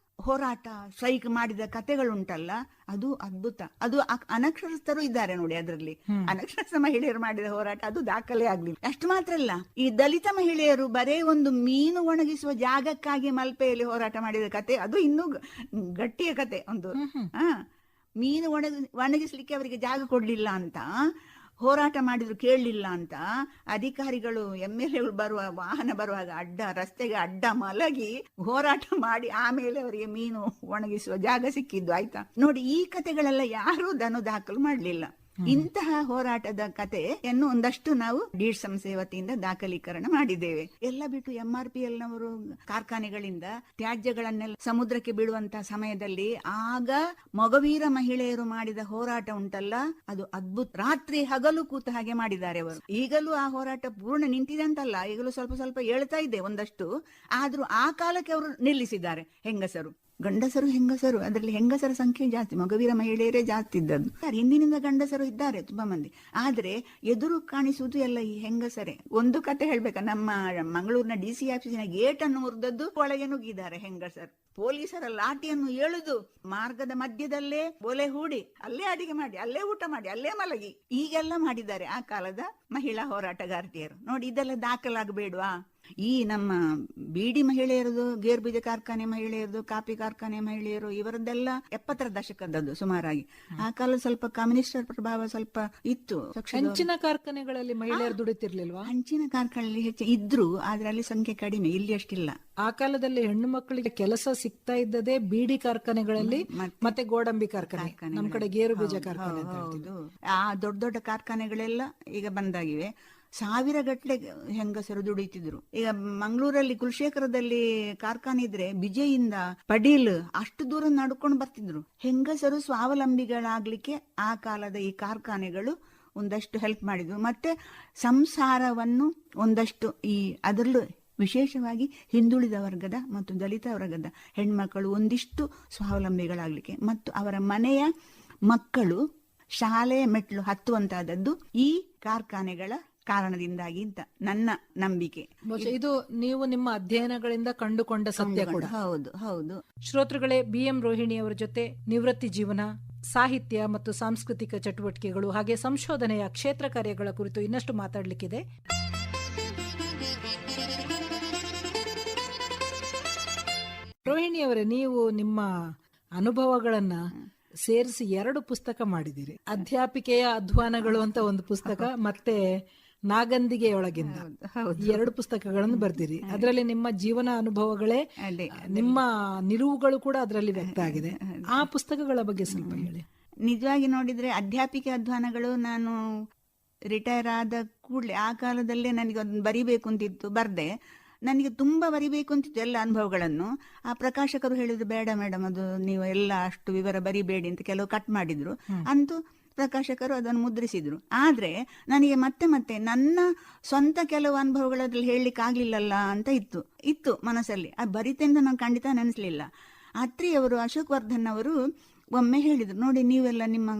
ಹೋರಾಟ, ಸ್ಟ್ರೈಕ್ ಮಾಡಿದ ಕಥೆಗಳುಂಟಲ್ಲ, ಅದು ಅದ್ಭುತ. ಅದು ಅನಕ್ಷರಸ್ಥರು ಇದ್ದಾರೆ ನೋಡಿ ಅದರಲ್ಲಿ. ಅನಕ್ಷರಸ್ಥ ಮಹಿಳೆಯರು ಮಾಡಿದ ಹೋರಾಟ ಅದು ದಾಖಲೆ ಆಗ್ಲಿಲ್ಲ. ಅಷ್ಟು ಮಾತ್ರ ಅಲ್ಲ, ಈ ದಲಿತ ಮಹಿಳೆಯರು ಬರೇ ಒಂದು ಮೀನು ಒಣಗಿಸುವ ಜಾಗಕ್ಕಾಗಿ ಮಲ್ಪೆಯಲ್ಲಿ ಹೋರಾಟ ಮಾಡಿದ ಕತೆ ಅದು ಇನ್ನೂ ಗಟ್ಟಿಯ ಕತೆ. ಒಂದು ಮೀನು ಒಣಗಿಸ್ಲಿಕ್ಕೆ ಅವರಿಗೆ ಜಾಗ ಕೊಡ್ಲಿಲ್ಲ ಅಂತ ಹೋರಾಟ ಮಾಡಿದ್ರು, ಕೇಳಲಿಲ್ಲ ಅಂತ ಅಧಿಕಾರಿಗಳು MLA ಬರುವ ವಾಹನ ಬರುವಾಗ ರಸ್ತೆಗೆ ಅಡ್ಡ ಮಲಗಿ ಹೋರಾಟ ಮಾಡಿ ಆಮೇಲೆ ಅವರಿಗೆ ಮೀನು ಒಣಗಿಸುವ ಜಾಗ ಸಿಕ್ಕಿದ್ದು. ಆಯ್ತಾ ನೋಡಿ, ಈ ಕಥೆಗಳೆಲ್ಲ ಯಾರೂ ದಾಖಲು ಮಾಡಲಿಲ್ಲ. ಇಂತಹ ಹೋರಾಟದ ಕಥೆಯನ್ನು ಒಂದಷ್ಟು ನಾವು ಡೀಡ್ ಸಂಸ್ಥೆ ವತಿಯಿಂದ ದಾಖಲೀಕರಣ ಮಾಡಿದ್ದೇವೆ. ಎಲ್ಲ ಬಿಟ್ಟು MRPL ನವರು ಕಾರ್ಖಾನೆಗಳಿಂದ ತ್ಯಾಜ್ಯಗಳನ್ನೆಲ್ಲ ಸಮುದ್ರಕ್ಕೆ ಬಿಡುವಂತಹ ಸಮಯದಲ್ಲಿ ಆಗ ಮೊಗವೀರ ಮಹಿಳೆಯರು ಮಾಡಿದ ಹೋರಾಟ ಉಂಟಲ್ಲ, ಅದು ಅದ್ಭುತ. ರಾತ್ರಿ ಹಗಲು ಕೂತ ಹಾಗೆ ಮಾಡಿದ್ದಾರೆ ಅವರು. ಈಗಲೂ ಆ ಹೋರಾಟ ಪೂರ್ಣ ನಿಂತಿದೆ ಅಂತಲ್ಲ, ಈಗಲೂ ಸ್ವಲ್ಪ ಹೇಳ್ತಾ ಇದೆ ಒಂದಷ್ಟು. ಆದ್ರೂ ಆ ಕಾಲಕ್ಕೆ ಅವರು ನಿಲ್ಲಿಸಿದ್ದಾರೆ ಹೆಂಗಸರು. ಗಂಡಸರು ಹೆಂಗಸರು, ಅದರಲ್ಲಿ ಹೆಂಗಸರ ಸಂಖ್ಯೆ ಜಾಸ್ತಿ, ಮಗುವಿನ ಮಹಿಳೆಯರೇ ಜಾಸ್ತಿ ಇದ್ದದ್ದು. ಹಿಂದಿನಿಂದ ಗಂಡಸರು ಇದ್ದಾರೆ ತುಂಬಾ ಮಂದಿ, ಆದ್ರೆ ಎದುರು ಕಾಣಿಸುವುದು ಎಲ್ಲ ಈ ಹೆಂಗಸರೇ. ಒಂದು ಕತೆ ಹೇಳ್ಬೇಕಾ, ನಮ್ಮ ಮಂಗಳೂರಿನ DC ಆಫೀಸಿನ ಗೇಟ್ ಅನ್ನು ಮುರಿದದ್ದು ಒಳಗೆ ನುಗ್ಗಿದ್ದಾರೆ ಹೆಂಗಸರು. ಪೊಲೀಸರ ಲಾಠಿಯನ್ನು ಎಳೆದು ಮಾರ್ಗದ ಮಧ್ಯದಲ್ಲೇ ಒಲೆ ಹೂಡಿ ಅಲ್ಲೇ ಅಡಿಗೆ ಮಾಡಿ, ಅಲ್ಲೇ ಊಟ ಮಾಡಿ, ಅಲ್ಲೇ ಮಲಗಿ ಈಗೆಲ್ಲ ಮಾಡಿದ್ದಾರೆ ಆ ಕಾಲದ ಮಹಿಳಾ ಹೋರಾಟಗಾರ್ತಿಯರು. ನೋಡಿ, ಇದೆಲ್ಲ ದಾಖಲಾಗಬೇಡ್ವಾ? ಈ ನಮ್ಮ ಬೀಡಿ ಮಹಿಳೆಯರದು, ಗೇರು ಬೀಜ ಕಾರ್ಖಾನೆ ಮಹಿಳೆಯರದು, ಕಾಫಿ ಕಾರ್ಖಾನೆ ಮಹಿಳೆಯರು, ಇವರದ್ದೆಲ್ಲ 70ರ ದಶಕದದ್ದು ಸುಮಾರಾಗಿ. ಆ ಕಾಲ ಸ್ವಲ್ಪ ಕಮ್ಯುನಿಸ್ಟರ ಪ್ರಭಾವ ಸ್ವಲ್ಪ ಇತ್ತು. ಹಂಚಿನ ಕಾರ್ಖಾನೆಗಳಲ್ಲಿ ಮಹಿಳೆಯರು ದುಡಿತಿರ್ಲಿಲ್ವಾ? ಹಂಚಿನ ಕಾರ್ಖಾನೆಯಲ್ಲಿ ಹೆಚ್ಚು ಇದ್ರು, ಆದ್ರೆ ಅಲ್ಲಿ ಸಂಖ್ಯೆ ಕಡಿಮೆ, ಇಲ್ಲಿ ಅಷ್ಟಿಲ್ಲ. ಆ ಕಾಲದಲ್ಲಿ ಹೆಣ್ಣು ಮಕ್ಕಳಿಗೆ ಕೆಲಸ ಸಿಗ್ತಾ ಇದ್ದದೇ ಬೀಡಿ ಕಾರ್ಖಾನೆಗಳಲ್ಲಿ ಮತ್ತೆ ಗೋಡಂಬಿ ಕಾರ್ಖಾನೆ, ನಮ್ ಕಡೆ ಗೇರು ಬೀಜ ಕಾರ್ಖಾನೆ. ಹೌದು, ಆ ದೊಡ್ಡ ದೊಡ್ಡ ಕಾರ್ಖಾನೆಗಳೆಲ್ಲ ಈಗ ಬಂದಾಗಿವೆ. 1000 ಗಟ್ಟಲೆ ಹೆಂಗಸರು ದುಡಿತಿದ್ರು. ಈಗ ಮಂಗಳೂರಲ್ಲಿ ಕುಲಶೇಖರದಲ್ಲಿ ಕಾರ್ಖಾನೆ ಇದ್ರೆ ಬಿಜೆಯಿಂದ ಪಡೀಲ್ ಅಷ್ಟು ದೂರ ನಡ್ಕೊಂಡು ಬರ್ತಿದ್ರು. ಹೆಂಗಸರು ಸ್ವಾವಲಂಬಿಗಳಾಗ್ಲಿಕ್ಕೆ ಆ ಕಾಲದ ಈ ಕಾರ್ಖಾನೆಗಳು ಒಂದಷ್ಟು ಹೆಲ್ಪ್ ಮಾಡಿದ್ವು. ಮತ್ತೆ ಸಂಸಾರವನ್ನು ಒಂದಷ್ಟು ಅದರಲ್ಲೂ ವಿಶೇಷವಾಗಿ ಹಿಂದುಳಿದ ವರ್ಗದ ಮತ್ತು ದಲಿತ ವರ್ಗದ ಹೆಣ್ಮಕ್ಕಳು ಒಂದಿಷ್ಟು ಸ್ವಾವಲಂಬಿಗಳಾಗ್ಲಿಕ್ಕೆ ಮತ್ತು ಅವರ ಮನೆಯ ಮಕ್ಕಳು ಶಾಲೆ ಮೆಟ್ಲು ಹತ್ತುವಂತಾದದ್ದು ಈ ಕಾರ್ಖಾನೆಗಳ ಕಾರಣದಿಂದಾಗಿ ಅಂತ ನನ್ನ ನಂಬಿಕೆ. ಇದು ನೀವು ನಿಮ್ಮ ಅಧ್ಯಯನಗಳಿಂದ ಕಂಡುಕೊಂಡ ಸತ್ಯ ಕೂಡ. ಹೌದು ಹೌದು. ಶ್ರೋತೃಗಳೇ, BM ರೋಹಿಣಿ ಅವರ ಜೊತೆ ನಿವೃತ್ತಿ ಜೀವನ, ಸಾಹಿತ್ಯ ಮತ್ತು ಸಾಂಸ್ಕೃತಿಕ ಚಟುವಟಿಕೆಗಳು ಹಾಗೆ ಸಂಶೋಧನೆಯ ಕ್ಷೇತ್ರ ಕಾರ್ಯಗಳ ಕುರಿತು ಇನ್ನಷ್ಟು ಮಾತಾಡಲಿಕ್ಕಿದೆ. ರೋಹಿಣಿ ಅವರೇ, ನೀವು ನಿಮ್ಮ ಅನುಭವಗಳನ್ನ ಸೇರಿಸಿ 2 ಪುಸ್ತಕ ಮಾಡಿದಿರಿ. ಅಧ್ಯಾಪಿಕೆಯ ಅಧ್ವಾನಗಳು ಅಂತ ಒಂದು ಪುಸ್ತಕ, ಮತ್ತೆ ನಾಗಂದಿಗೆಯೊಳಗಿಂದ, 2 ಪುಸ್ತಕಗಳನ್ನು ಬರ್ದಿರಿ. ಅದರಲ್ಲಿ ನಿಮ್ಮ ಜೀವನ ಅನುಭವಗಳೇ, ನಿಮ್ಮ ನಿಲುವುಗಳು ಕೂಡ ಅದರಲ್ಲಿ ವ್ಯಕ್ತ ಆಗಿದೆ. ಆ ಪುಸ್ತಕಗಳ ಬಗ್ಗೆ ಸ್ವಲ್ಪ ಹೇಳಿ. ನಿಜವಾಗಿ ನೋಡಿದ್ರೆ ಅಧ್ಯಾಪಿಕೆ ಅಧ್ವಾನಗಳು ನಾನು ರಿಟೈರ್ ಆದ ಕೂಡಲೇ ಆ ಕಾಲದಲ್ಲೇ ನನಗೆ ಅದನ್ನು ಬರಿಬೇಕು ಅಂತಿತ್ತು, ಬರ್ದೆ. ನನಗೆ ತುಂಬಾ ಬರಿಬೇಕು ಅಂತಿತ್ತು ಎಲ್ಲ ಅನುಭವಗಳನ್ನು. ಆ ಪ್ರಕಾಶಕರು ಹೇಳಿದ್ರು, ಬೇಡ ಮೇಡಮ್, ಅದು ನೀವು ಎಲ್ಲ ಅಷ್ಟು ವಿವರ ಬರಿಬೇಡಿ ಅಂತ ಕೆಲವು ಕಟ್ ಮಾಡಿದ್ರು. ಅಂತೂ ಪ್ರಕಾಶಕರು ಅದನ್ನು ಮುದ್ರಿಸಿದ್ರು. ಆದ್ರೆ ನನಗೆ ಮತ್ತೆ ಮತ್ತೆ ನನ್ನ ಸ್ವಂತ ಕೆಲವು ಅನುಭವಗಳಲ್ಲಿ ಹೇಳಲಿಕ್ಕೆ ಆಗ್ಲಿಲ್ಲಲ್ಲ ಅಂತ ಇತ್ತು ಮನಸ್ಸಲ್ಲಿ. ಅದು ಬರಿತೆ ಅಂತ ನಾನು ಖಂಡಿತ ನೆನೆಸ್ಲಿಲ್ಲ. ಅತ್ರಿಯವರು, ಅಶೋಕ್ ವರ್ಧನ್ ಅವರು ಒಮ್ಮೆ ಹೇಳಿದ್ರು, ನೋಡಿ ನೀವೆಲ್ಲ ನಿಮ್ಮ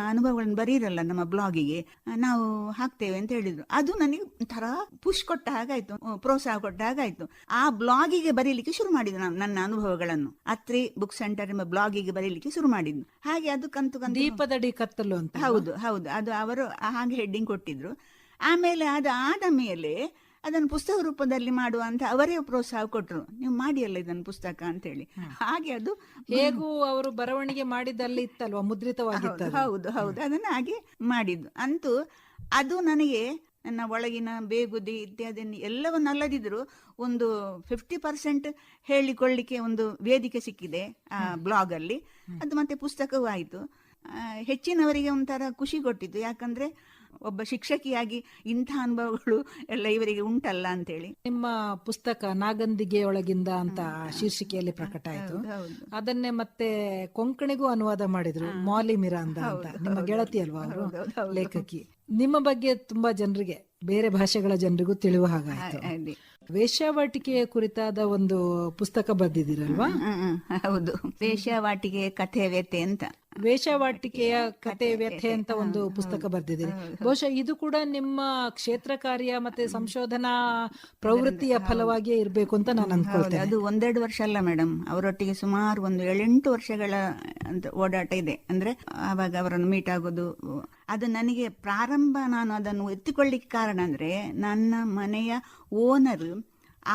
ಅನುಭವಗಳನ್ನು ಬರೀರಲ್ಲ ನಮ್ಮ ಬ್ಲಾಗಿಗೆ, ನಾವು ಹಾಕ್ತೇವೆ ಅಂತ ಹೇಳಿದ್ರು. ಅದು ನನಗೆ ಒಂಥರ ಪುಷ್ ಕೊಟ್ಟ ಹಾಗಾಯ್ತು, ಪ್ರೋತ್ಸಾಹ ಕೊಟ್ಟ ಹಾಗಾಯ್ತು. ಆ ಬ್ಲಾಗಿಗೆ ಬರೀಲಿಕ್ಕೆ ಶುರು ಮಾಡಿದ್ದು ನಾನು ನನ್ನ ಅನುಭವಗಳನ್ನು. ಅತ್ರಿ ಬುಕ್ ಸೆಂಟರ್ ಎಂಬ ಬ್ಲಾಗಿಗೆ ಬರೀಲಿಕ್ಕೆ ಶುರು ಮಾಡಿದ್ದು. ಹಾಗೆ ಅದು ಕಂತು ದೀಪದಡಿ ಕತ್ತಲು ಅಂತ. ಹೌದು ಹೌದು, ಅದು ಅವರು ಹಾಗೆ ಹೆಡ್ಡಿಂಗ್ ಕೊಟ್ಟಿದ್ರು. ಆಮೇಲೆ ಅದು ಆದ ಮೇಲೆ ಅದನ್ನು ಪುಸ್ತಕ ರೂಪದಲ್ಲಿ ಮಾಡುವ ಅಂತ ಅವರೇ ಪ್ರೋತ್ಸಾಹ ಕೊಟ್ಟರು, ನೀವು ಮಾಡಿ ಅಲ್ಲ ಇದನ್ನು ಪುಸ್ತಕ ಅಂತ ಹೇಳಿ. ಹಾಗೆ ಅದು ಹೇಗೂ ಅವರು ಬರವಣಿಗೆ ಮಾಡಿದಲ್ಲಿ ಇತ್ತಲ್ವಾ, ಮುದ್ರಿತವಾಗಿತ್ತು. ಹೌದು ಹೌದು, ಅದನ್ನ ಹಾಗೆ ಮಾಡಿದ್ದು. ಅಂತೂ ಅದು ನನಗೆ ನನ್ನ ಒಳಗಿನ ಬೇಗುದಿ ಇತ್ಯಾದಿ ಎಲ್ಲವನ್ನ ಅಲ್ಲದಿದ್ರು ಒಂದು 50% ಹೇಳಿಕೊಳ್ಳಿಕ್ಕೆ ಒಂದು ವೇದಿಕೆ ಸಿಕ್ಕಿದೆ ಆ ಬ್ಲಾಗ್ ಅಲ್ಲಿ. ಅದು ಮತ್ತೆ ಪುಸ್ತಕವೂ ಆಯ್ತು. ಹೆಚ್ಚಿನವರಿಗೆ ಒಂಥರ ಖುಷಿ ಕೊಟ್ಟಿತ್ತು, ಯಾಕಂದ್ರೆ ಒಬ್ಬ ಶಿಕ್ಷಕಿಯಾಗಿ ಇಂಥ ಅನುಭವಗಳು ಎಲ್ಲ ಇವರಿಗೆ ಉಂಟಲ್ಲ ಅಂತೇಳಿ. ನಿಮ್ಮ ಪುಸ್ತಕ ನಾಗಂದಿಗೆಯೊಳಗಿಂದ ಅಂತ ಶೀರ್ಷಿಕೆಯಲ್ಲಿ ಪ್ರಕಟ ಆಯ್ತು. ಅದನ್ನೇ ಮತ್ತೆ ಕೊಂಕಣಿಗೂ ಅನುವಾದ ಮಾಡಿದ್ರು, ಮಾಲಿ ಮಿರಾಂದ ಅಂತ. ನಿಮ್ಮ ಗೆಳತಿ ಅಲ್ವಾ ಅವರು, ಲೇಖಕಿ. ನಿಮ್ಮ ಬಗ್ಗೆ ತುಂಬಾ ಜನರಿಗೆ, ಬೇರೆ ಭಾಷೆಗಳ ಜನರಿಗೂ ತಿಳಿಯುವ ಹಾಗಾಯ್ತು. ವೇಶ್ಯಾವಾಟಿಕೆಯ ಕುರಿತಾದ ಒಂದು ಪುಸ್ತಕ ಬರೆದಿದ್ದೀರಲ್ವಾ? ಹೌದು, ವೇಶ್ಯಾವಾಟಿಕೆಯ ಕಥೆ ವ್ಯಥೆ ಅಂತ. ವೇಶ್ಯಾವಾಟಿಕೆಯ ಕಥೆ ವ್ಯಥೆ ಅಂತ ಒಂದು ಪುಸ್ತಕ ಬರೆದಿದ್ದೀರಿ. ಬಹುಶಃ ಇದು ಕೂಡ ನಿಮ್ಮ ಕ್ಷೇತ್ರ ಕಾರ್ಯ ಮತ್ತೆ ಸಂಶೋಧನಾ ಪ್ರವೃತ್ತಿಯ ಫಲವಾಗಿಯೇ ಇರಬೇಕು ಅಂತ ನಾನು ಅನ್ಕೊಳ್ತೇನೆ. ಅದು 1-2 ವರ್ಷ ಅಲ್ಲ ಮೇಡಮ್, ಅವರೊಟ್ಟಿಗೆ ಸುಮಾರು ಒಂದು 7-8 ವರ್ಷಗಳ ಓಡಾಟ ಇದೆ. ಅಂದ್ರೆ ಆವಾಗ ಅವರನ್ನು ಮೀಟ್ ಆಗೋದು, ಅದು ನನಗೆ ಪ್ರಾರಂಭ. ನಾನು ಅದನ್ನು ಎತ್ತಿಕೊಳ್ಳಿಕ್ಕೆ ಕಾರಣ ಅಂದ್ರೆ ನನ್ನ ಮನೆಯ ಓನರ್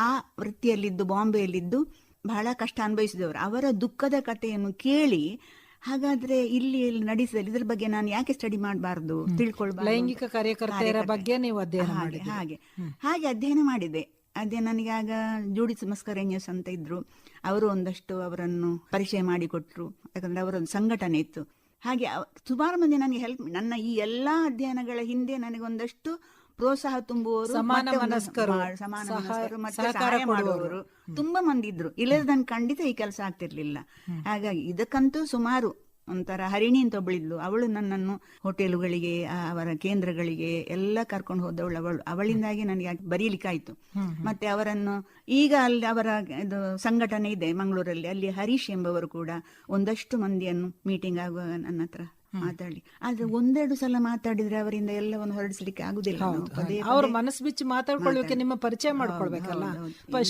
ಆ ವೃತ್ತಿಯಲ್ಲಿದ್ದು, ಬಾಂಬೆಯಲ್ಲಿದ್ದು ಬಹಳ ಕಷ್ಟ ಅನುಭವಿಸಿದವರು. ಅವರ ದುಃಖದ ಕಥೆಯನ್ನು ಕೇಳಿ, ಹಾಗಾದ್ರೆ ಇಲ್ಲಿ ನಡೆಸಿದಲ್ಲಿ ಇದ್ರ ಬಗ್ಗೆ ನಾನು ಯಾಕೆ ಸ್ಟಡಿ ಮಾಡಬಾರ್ದು, ತಿಳ್ಕೊಳ್ಬಾರ್ದು, ಲೈಂಗಿಕ ಕಾರ್ಯಕರ್ತೆಯರ ಬಗ್ಗೆ ನೀವು ಅಧ್ಯಯನ ಹಾಗೆ ಅಧ್ಯಯನ ಮಾಡಿದೆ. ಅದೇ ನನಗೆ ಆಗ ಜೂಡಿತ್ ಮಸ್ಕರೇನಿಯಸ್ ಅಂತ ಇದ್ರು, ಅವರು ಒಂದಷ್ಟು ಅವರನ್ನು ಪರಿಚಯ ಮಾಡಿಕೊಟ್ರು. ಯಾಕಂದ್ರೆ ಅವರೊಂದು ಸಂಘಟನೆ ಇತ್ತು. ಹಾಗೆ ಸುಮಾರು ಮಂದಿ ನನಗೆ ಹೆಲ್ಪ್, ನನ್ನ ಈ ಎಲ್ಲಾ ಅಧ್ಯಯನಗಳ ಹಿಂದೆ ನನಗೊಂದಷ್ಟು ಪ್ರೋತ್ಸಾಹ ತುಂಬುವವರು, ಸಮಾನ ಮನಸ್ಕರು ಮತ್ತೆ ಸಹಾಯ ಮಾಡುವವರು ತುಂಬಾ ಮಂದಿ ಇದ್ರು. ಇಲ್ಲದ ಖಂಡಿತ ಈ ಕೆಲಸ ಆಗ್ತಿರ್ಲಿಲ್ಲ. ಹಾಗಾಗಿ ಇದಕ್ಕಂತೂ ಸುಮಾರು ಒಂಥರ ಹರಿಣಿ ಅಂತ ಒಬ್ಬಳಿದ್ಲು, ಅವಳು ನನ್ನನ್ನು ಹೋಟೆಲುಗಳಿಗೆ ಅವರ ಕೇಂದ್ರಗಳಿಗೆ ಎಲ್ಲ ಕರ್ಕೊಂಡು ಹೋದವಳು ಅವಳು. ಅವಳಿಂದಾಗಿ ನನಗೆ ಬರೀಲಿಕ್ಕಾಯ್ತು. ಮತ್ತೆ ಅವರನ್ನು ಈಗ ಅಲ್ಲಿ ಅವರ ಇದು ಸಂಘಟನೆ ಇದೆ ಮಂಗಳೂರಲ್ಲಿ, ಅಲ್ಲಿ ಹರೀಶ್ ಎಂಬವರು ಕೂಡ ಒಂದಷ್ಟು ಮಂದಿಯನ್ನು ಮೀಟಿಂಗ್ ಆಗುವಾಗ ನನ್ನ ಹತ್ರ ಮಾತಾಡಿ, ಆದ್ರೆ ಒಂದೆರಡು ಸಲ ಮಾತಾಡಿದ್ರೆ ಅವರಿಂದ ಎಲ್ಲವನ್ನು ಹೊರಡಿಸ್ಲಿಕ್ಕೆ ಆಗುದಿಲ್ಲ. ಅವ್ರ ಮನಸ್ಸು ಬಿಚ್ಚಿ ಮಾತಾಡ್ಕೊಳ್ಳೋಕೆ ನಿಮ್ಮ ಪರಿಚಯ ಮಾಡ್ಕೊಳ್ಬೇಕಲ್ಲ.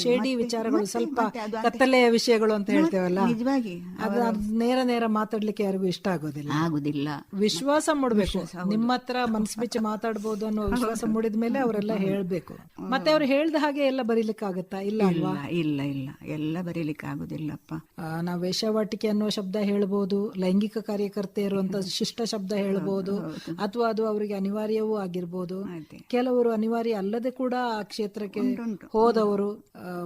ಶೇಡಿ ವಿಚಾರಗಳು, ಸ್ವಲ್ಪ ಕತ್ತಲೆಯ ವಿಷಯಗಳು ಅಂತ ಹೇಳ್ತೇವಲ್ಲ, ನಿಜವಾಗಿ ಅದು ನೇರ ನೇರ ಮಾತಾಡ್ಲಿಕ್ಕೆ ಯಾರಿಗೂ ಇಷ್ಟ ಆಗೋದಿಲ್ಲ. ವಿಶ್ವಾಸ ಮೂಡ್ಬೇಕು, ನಿಮ್ಮ ಹತ್ರ ಮನಸ್ಸು ಬಿಚ್ಚಿ ಮಾತಾಡ್ಬೋದು ಅನ್ನೋ ವಿಶ್ವಾಸ ಮೂಡಿದ ಮೇಲೆ ಅವರೆಲ್ಲ ಹೇಳ್ಬೇಕು. ಮತ್ತೆ ಅವ್ರು ಹೇಳ್ದ ಹಾಗೆ ಎಲ್ಲ ಬರೀಲಿಕ್ಕೆ ಆಗುತ್ತಾ? ಇಲ್ಲ ಅಲ್ವಾ? ಇಲ್ಲ ಇಲ್ಲ, ಎಲ್ಲ ಬರೀಲಿಕ್ಕೆ ಆಗುದಿಲ್ಲಪ್ಪ. ನಾವು ವೇಶ್ಯಾವಾಟಿಕೆ ಅನ್ನೋ ಶಬ್ದ ಹೇಳ್ಬೋದು, ಲೈಂಗಿಕ ಕಾರ್ಯಕರ್ತೆಯರು ಅಂತ ಶಿಷ್ಟ ಶಬ್ದ ಹೇಳ್ಬೋದು, ಅಥವಾ ಅದು ಅವರಿಗೆ ಅನಿವಾರ್ಯವೂ ಆಗಿರ್ಬೋದು. ಕೆಲವರು ಅನಿವಾರ್ಯ ಅಲ್ಲದೆ ಕೂಡ ಆ ಕ್ಷೇತ್ರಕ್ಕೆ ಹೋದವರು,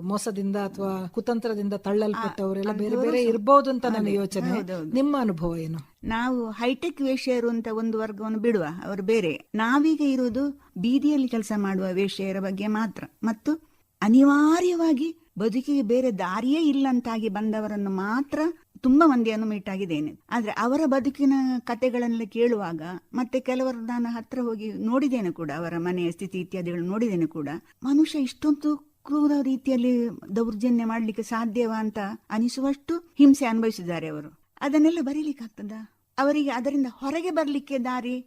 ಮೋಸದಿಂದ ಅಥವಾ ಕುತಂತ್ರದಿಂದ ತಳ್ಳಲ್ಪಟ್ಟವರೆಲ್ಲ ಬೇರೆ ಬೇರೆ ಇರ್ಬೋದು ಅಂತ ನನ್ನ ಯೋಚನೆ. ನಿಮ್ಮ ಅನುಭವ ಏನು? ನಾವು ಹೈಟೆಕ್ ವೇಶ್ಯರು ಅಂತ ಒಂದು ವರ್ಗವನ್ನು ಬಿಡುವ, ಅವರು ಬೇರೆ. ನಾವೀಗ ಇರೋದು ಬೀದಿಯಲ್ಲಿ ಕೆಲಸ ಮಾಡುವ ವೇಶ್ಯರ ಬಗ್ಗೆ ಮಾತ್ರ, ಮತ್ತು ಅನಿವಾರ್ಯವಾಗಿ ಬದುಕಿಗೆ ಬೇರೆ ದಾರಿಯೇ ಇಲ್ಲಂತಾಗಿ ಬಂದವರನ್ನು ಮಾತ್ರ ತುಂಬಾ ಮಂದಿಯನ್ನು ಮೀಟ್ ಆಗಿದ್ದೇನೆ. ಆದ್ರೆ ಅವರ ಬದುಕಿನ ಕತೆಗಳನ್ನೆಲ್ಲ ಕೇಳುವಾಗ, ಮತ್ತೆ ಕೆಲವರು ನಾನು ಹತ್ರ ಹೋಗಿ ನೋಡಿದ್ದೇನೆ ಕೂಡ, ಅವರ ಮನೆಯ ಸ್ಥಿತಿ ಇತ್ಯಾದಿಗಳು ನೋಡಿದ್ದೇನೆ ಕೂಡ. ಮನುಷ್ಯ ಇಷ್ಟೊಂದು ಕ್ರೂರ ರೀತಿಯಲ್ಲಿ ದೌರ್ಜನ್ಯ ಮಾಡ್ಲಿಕ್ಕೆ ಸಾಧ್ಯವಾ ಅಂತ ಅನಿಸುವಷ್ಟು ಹಿಂಸೆ ಅನುಭವಿಸಿದ್ದಾರೆ ಅವರು. ಅದನ್ನೆಲ್ಲ ಬರೀಲಿಕ್ಕೆ ಆಗ್ತದ? ಅವರಿಗೆ ಅದರಿಂದ ಹೊರಗೆ ಬರ್ಲಿಕ್ಕೆ ದಾರಿ,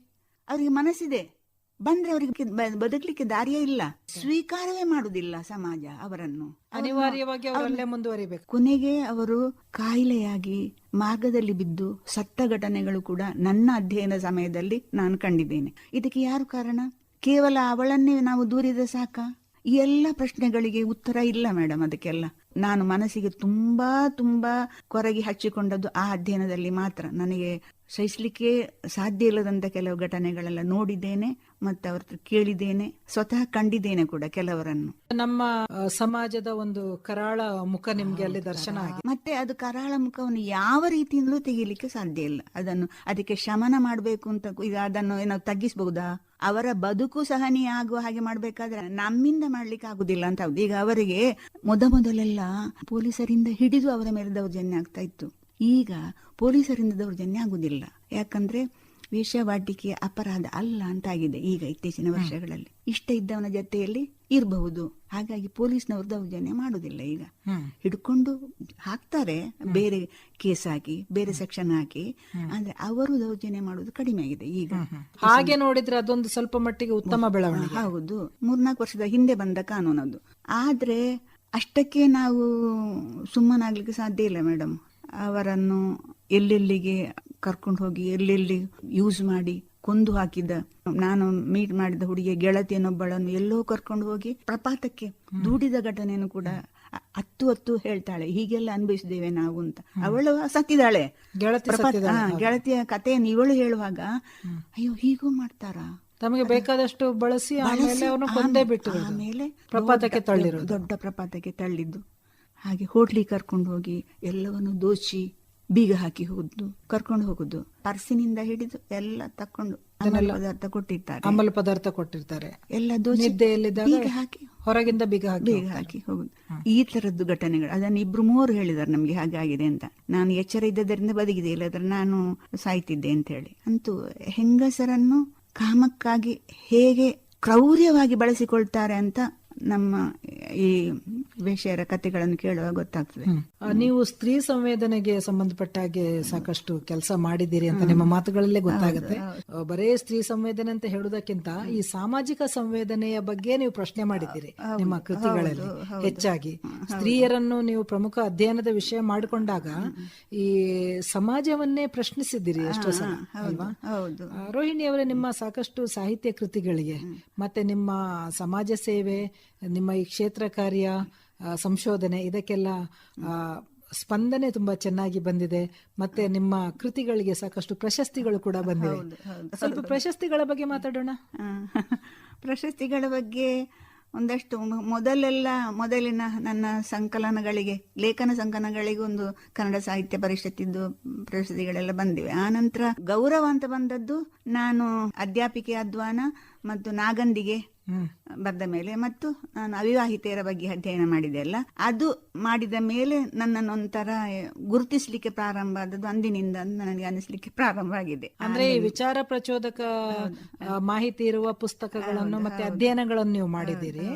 ಅವರಿಗೆ ಮನಸ್ಸಿದೆ, ಬಂದ್ರೆ ಅವರಿಗೆ ಬದುಕಲಿಕ್ಕೆ ದಾರಿಯೇ ಇಲ್ಲ. ಸ್ವೀಕಾರವೇ ಮಾಡುದಿಲ್ಲ ಸಮಾಜ ಅವರನ್ನು. ಅನಿವಾರ್ಯವಾಗಿ ಅವರಲ್ಲೇ ಮುಂದುವರಿಬೇಕು. ಕೊನೆಗೆ ಅವರು ಕಾಯಿಲೆಯಾಗಿ ಮಾರ್ಗದಲ್ಲಿ ಬಿದ್ದು ಸತ್ತ ಘಟನೆಗಳು ಕೂಡ ನನ್ನ ಅಧ್ಯಯನ ಸಮಯದಲ್ಲಿ ನಾನು ಕಂಡಿದ್ದೇನೆ. ಇದಕ್ಕೆ ಯಾರು ಕಾರಣ? ಕೇವಲ ಅವಳನ್ನೇ ನಾವು ದೂರಿದ ಸಾಕ? ಈ ಎಲ್ಲ ಪ್ರಶ್ನೆಗಳಿಗೆ ಉತ್ತರ ಇಲ್ಲ ಮೇಡಮ್. ಅದಕ್ಕೆಲ್ಲ ನಾನು ಮನಸ್ಸಿಗೆ ತುಂಬಾ ತುಂಬಾ ಕೊರಗಿ ಹಚ್ಚಿಕೊಂಡದ್ದು ಆ ಅಧ್ಯಯನದಲ್ಲಿ ಮಾತ್ರ. ನನಗೆ ಸಹಿಸಲಿಕ್ಕೆ ಸಾಧ್ಯ ಇಲ್ಲದಂತ ಕೆಲವು ಘಟನೆಗಳೆಲ್ಲ ನೋಡಿದ್ದೇನೆ, ಮತ್ತೆ ಅವ್ರ ಕೇಳಿದ್ದೇನೆ, ಸ್ವತಃ ಕಂಡಿದ್ದೇನೆ ಕೂಡ ಕೆಲವರನ್ನು. ನಮ್ಮ ಸಮಾಜದ ಒಂದು ಕರಾಳ ಮುಖ ನಿಮ್ಗೆ ಅಲ್ಲಿ ದರ್ಶನ ಆಗಿದೆ. ಮತ್ತೆ ಅದು ಕರಾಳ ಮುಖವನ್ನು ಯಾವ ರೀತಿಯಿಂದಲೂ ತೆಗೀಲಿಕ್ಕೆ ಸಾಧ್ಯ ಇಲ್ಲ. ಅದಕ್ಕೆ ಶಮನ ಮಾಡಬೇಕು ಅಂತ ಈಗ ಅದನ್ನು ಏನೋ ತಗ್ಗಿಸಬಹುದಾ? ಅವರ ಬದುಕು ಸಹನೀಯ ಆಗುವ ಹಾಗೆ ಮಾಡ್ಬೇಕಾದ್ರೆ ನಮ್ಮಿಂದ ಮಾಡ್ಲಿಕ್ಕೆ ಆಗುದಿಲ್ಲ ಅಂತ ಹೌದು. ಈಗ ಅವರಿಗೆ ಮೊದಲೆಲ್ಲ ಪೊಲೀಸರಿಂದ ಹಿಡಿದು ಅವರ ಮೇಲೆ ದೌರ್ಜನ್ಯ ಆಗ್ತಾ ಇತ್ತು. ಈಗ ಪೊಲೀಸರಿಂದ ದೌರ್ಜನ್ಯ ಆಗುದಿಲ್ಲ. ಯಾಕಂದ್ರೆ ವೇಶ್ಯಾವಾಟಿಕೆ ಅಪರಾಧ ಅಲ್ಲ ಅಂತಾಗಿದೆ ಈಗ ಇತ್ತೀಚಿನ ವರ್ಷಗಳಲ್ಲಿ. ಇಷ್ಟ ಇದ್ದವನ ಜೊತೆಯಲ್ಲಿ ಇರಬಹುದು, ಹಾಗಾಗಿ ಪೊಲೀಸ್ನವರು ದೌರ್ಜನ್ಯ ಮಾಡುದಿಲ್ಲ. ಈಗ ಹಿಡ್ಕೊಂಡು ಹಾಕ್ತಾರೆ, ಬೇರೆ ಕೇಸ್ ಹಾಕಿ, ಬೇರೆ ಸೆಕ್ಷನ್ ಹಾಕಿ, ಆದ್ರೆ ಅವರು ದೌರ್ಜನ್ಯ ಮಾಡುದು ಕಡಿಮೆ ಆಗಿದೆ ಈಗ. ಹಾಗೆ ನೋಡಿದ್ರೆ ಅದೊಂದು ಸ್ವಲ್ಪ ಮಟ್ಟಿಗೆ ಉತ್ತಮ ಬೆಳವಣಿಗೆ. ಹೌದು, 3-4 ವರ್ಷದ ಹಿಂದೆ ಬಂದ ಕಾನೂನದು. ಆದ್ರೆ ಅಷ್ಟಕ್ಕೆ ನಾವು ಸುಮ್ಮನಾಗ್ಲಿಕ್ಕೆ ಸಾಧ್ಯ ಇಲ್ಲ ಮೇಡಮ್. ಅವರನ್ನು ಎಲ್ಲೆಲ್ಲಿಗೆ ಕರ್ಕೊಂಡು ಹೋಗಿ ಎಲ್ಲೆಲ್ಲಿ ಯೂಸ್ ಮಾಡಿ ಕೊಂದು ಹಾಕಿದ, ನಾನು ಮೀಟ್ ಮಾಡಿದ ಹುಡುಗಿಯ ಗೆಳತಿಯನ್ನೊಬ್ಬಳನ್ನು ಎಲ್ಲೋ ಕರ್ಕೊಂಡು ಹೋಗಿ ಪ್ರಪಾತಕ್ಕೆ ದೂಡಿದ ಘಟನೆಯನ್ನು ಕೂಡ ಹತ್ತು ಹೇಳ್ತಾಳೆ, ಹೀಗೆಲ್ಲ ಅನುಭವಿಸಿದ್ದೇವೆ ನಾವು ಅಂತ. ಅವಳು ಸತ್ತಿದ್ದಾಳೆ. ಗೆಳತಿಯ ಕಥೆಯನ್ನು ಇವಳು ಹೇಳುವಾಗ ಅಯ್ಯೋ ಹೀಗೂ ಮಾಡ್ತಾರಾ, ತಮಗೆ ಬೇಕಾದಷ್ಟು ಬಳಸಿ ಆಮೇಲೆ ಪ್ರಪಾತಕ್ಕೆ ತಳ್ಳಿರೋದು, ದೊಡ್ಡ ಪ್ರಪಾತಕ್ಕೆ ತಳ್ಳಿದ್ದು. ಹಾಗೆ ಹೋಟ್ಲಿಗೆ ಕರ್ಕೊಂಡು ಹೋಗಿ ಎಲ್ಲವನ್ನು ದೋಚಿ ಬೀಗ ಹಾಕಿ ಕರ್ಕೊಂಡು ಹೋಗುದು, ಪರ್ಸಿನಿಂದ ಹಿಡಿದು ಎಲ್ಲ ತಕೊಂಡು ಅಮಲ ಪದಾರ್ಥ ಕೊಟ್ಟಿರ್ತಾರೆ, ಎಲ್ಲ ದೋಚಿ ಬೀಗ ಹಾಕಿ ಹೊರಗಿಂದ ಬೀಗ ಹಾಕಿ ಹೋಗುದು. ಈ ತರದ್ದು ಘಟನೆಗಳು ಅದನ್ನು 2-3 ಹೇಳಿದಾರೆ ನಮ್ಗೆ ಹಾಗಾಗಿದೆ ಅಂತ. ನಾನು ಎಚ್ಚರ ಇದ್ದದರಿಂದ ಬದುಕಿದೆ, ಇಲ್ಲದ್ರೆ ನಾನು ಸಾಯ್ತಿದ್ದೆ ಅಂತ ಹೇಳಿ. ಅಂತೂ ಹೆಂಗಸರನ್ನು ಕಾಮಕ್ಕಾಗಿ ಹೇಗೆ ಕ್ರೌರ್ಯವಾಗಿ ಬಳಸಿಕೊಳ್ತಾರೆ ಅಂತ ನಮ್ಮ ಈ ವೇಶ್ಯರ ಕಥೆಗಳನ್ನು ಕೇಳುವಾಗ ಗೊತ್ತಾಗ್ತದೆ. ನೀವು ಸ್ತ್ರೀ ಸಂವೇದನೆಗೆ ಸಂಬಂಧಪಟ್ಟ ಹಾಗೆ ಸಾಕಷ್ಟು ಕೆಲಸ ಮಾಡಿದ್ದೀರಿ ಅಂತ ನಿಮ್ಮ ಮಾತುಗಳಲ್ಲೇ ಗೊತ್ತಾಗುತ್ತೆ. ಬರೇ ಸ್ತ್ರೀ ಸಂವೇದನೆ ಅಂತ ಹೇಳುವುದಕ್ಕಿಂತ ಈ ಸಾಮಾಜಿಕ ಸಂವೇದನೆಯ ಬಗ್ಗೆ ನೀವು ಪ್ರಶ್ನೆ ಮಾಡಿದ್ದೀರಿ ನಿಮ್ಮ ಕೃತಿಗಳಲ್ಲಿ. ಹೆಚ್ಚಾಗಿ ಸ್ತ್ರೀಯರನ್ನು ನೀವು ಪ್ರಮುಖ ಅಧ್ಯಯನದ ವಿಷಯ ಮಾಡಿಕೊಂಡಾಗ ಈ ಸಮಾಜವನ್ನೇ ಪ್ರಶ್ನಿಸಿದ್ದೀರಿ ಎಷ್ಟೋ ಸಲ ಅಲ್ವಾ? ರೋಹಿಣಿ ಅವರೇ, ನಿಮ್ಮ ಸಾಕಷ್ಟು ಸಾಹಿತ್ಯ ಕೃತಿಗಳಿಗೆ ಮತ್ತೆ ನಿಮ್ಮ ಸಮಾಜ ಸೇವೆ, ನಿಮ್ಮ ಈ ಕ್ಷೇತ್ರ ಕಾರ್ಯ, ಸಂಶೋಧನೆ, ಇದಕ್ಕೆಲ್ಲ ಸ್ಪಂದನೆ ತುಂಬಾ ಚೆನ್ನಾಗಿ ಬಂದಿದೆ. ಮತ್ತೆ ನಿಮ್ಮ ಕೃತಿಗಳಿಗೆ ಸಾಕಷ್ಟು ಪ್ರಶಸ್ತಿಗಳು ಕೂಡ ಬಂದಿವೆ. ಸ್ವಲ್ಪ ಪ್ರಶಸ್ತಿಗಳ ಬಗ್ಗೆ ಮಾತಾಡೋಣ. ಪ್ರಶಸ್ತಿಗಳ ಬಗ್ಗೆ ಒಂದಷ್ಟು ಮೊದಲಿನ ನನ್ನ ಸಂಕಲನಗಳಿಗೆ, ಲೇಖನ ಸಂಕಲನಗಳಿಗೆ ಒಂದು ಕನ್ನಡ ಸಾಹಿತ್ಯ ಪರಿಷತ್ತಿದ್ದು ಪ್ರಶಸ್ತಿಗಳೆಲ್ಲ ಬಂದಿವೆ. ಆ ನಂತರ ಗೌರವ ಅಂತ ಬಂದದ್ದು ನಾನು ಅಧ್ಯಾಪಿಕೆ ಅದ್ವಾನ ಮತ್ತು ನಾಗಂದಿಗೆ ಬರೆದ ಮೇಲೆ ಮತ್ತು ನಾನು ಅವಿವಾಹಿತೆಯರ ಬಗ್ಗೆ ಅಧ್ಯಯನ ಮಾಡಿದೆ ಅಲ್ಲ, ಅದು ಮಾಡಿದ ಮೇಲೆ ನನ್ನನ್ನೊಂಥರ ಗುರುತಿಸ್ಲಿಕ್ಕೆ ಪ್ರಾರಂಭ ಆದದ್ದು ಅಂದಿನಿಂದ ನನಗೆ ಅನಿಸ್ಲಿಕ್ಕೆ ಪ್ರಾರಂಭ ಆಗಿದೆ. ಅಂದ್ರೆ ಈ ವಿಚಾರ ಪ್ರಚೋದಕ ಮಾಹಿತಿ ಇರುವ ಪುಸ್ತಕಗಳನ್ನು ಮತ್ತೆ ಅಧ್ಯಯನಗಳನ್ನು ನೀವು ಮಾಡಿದ್ದೀರಿ.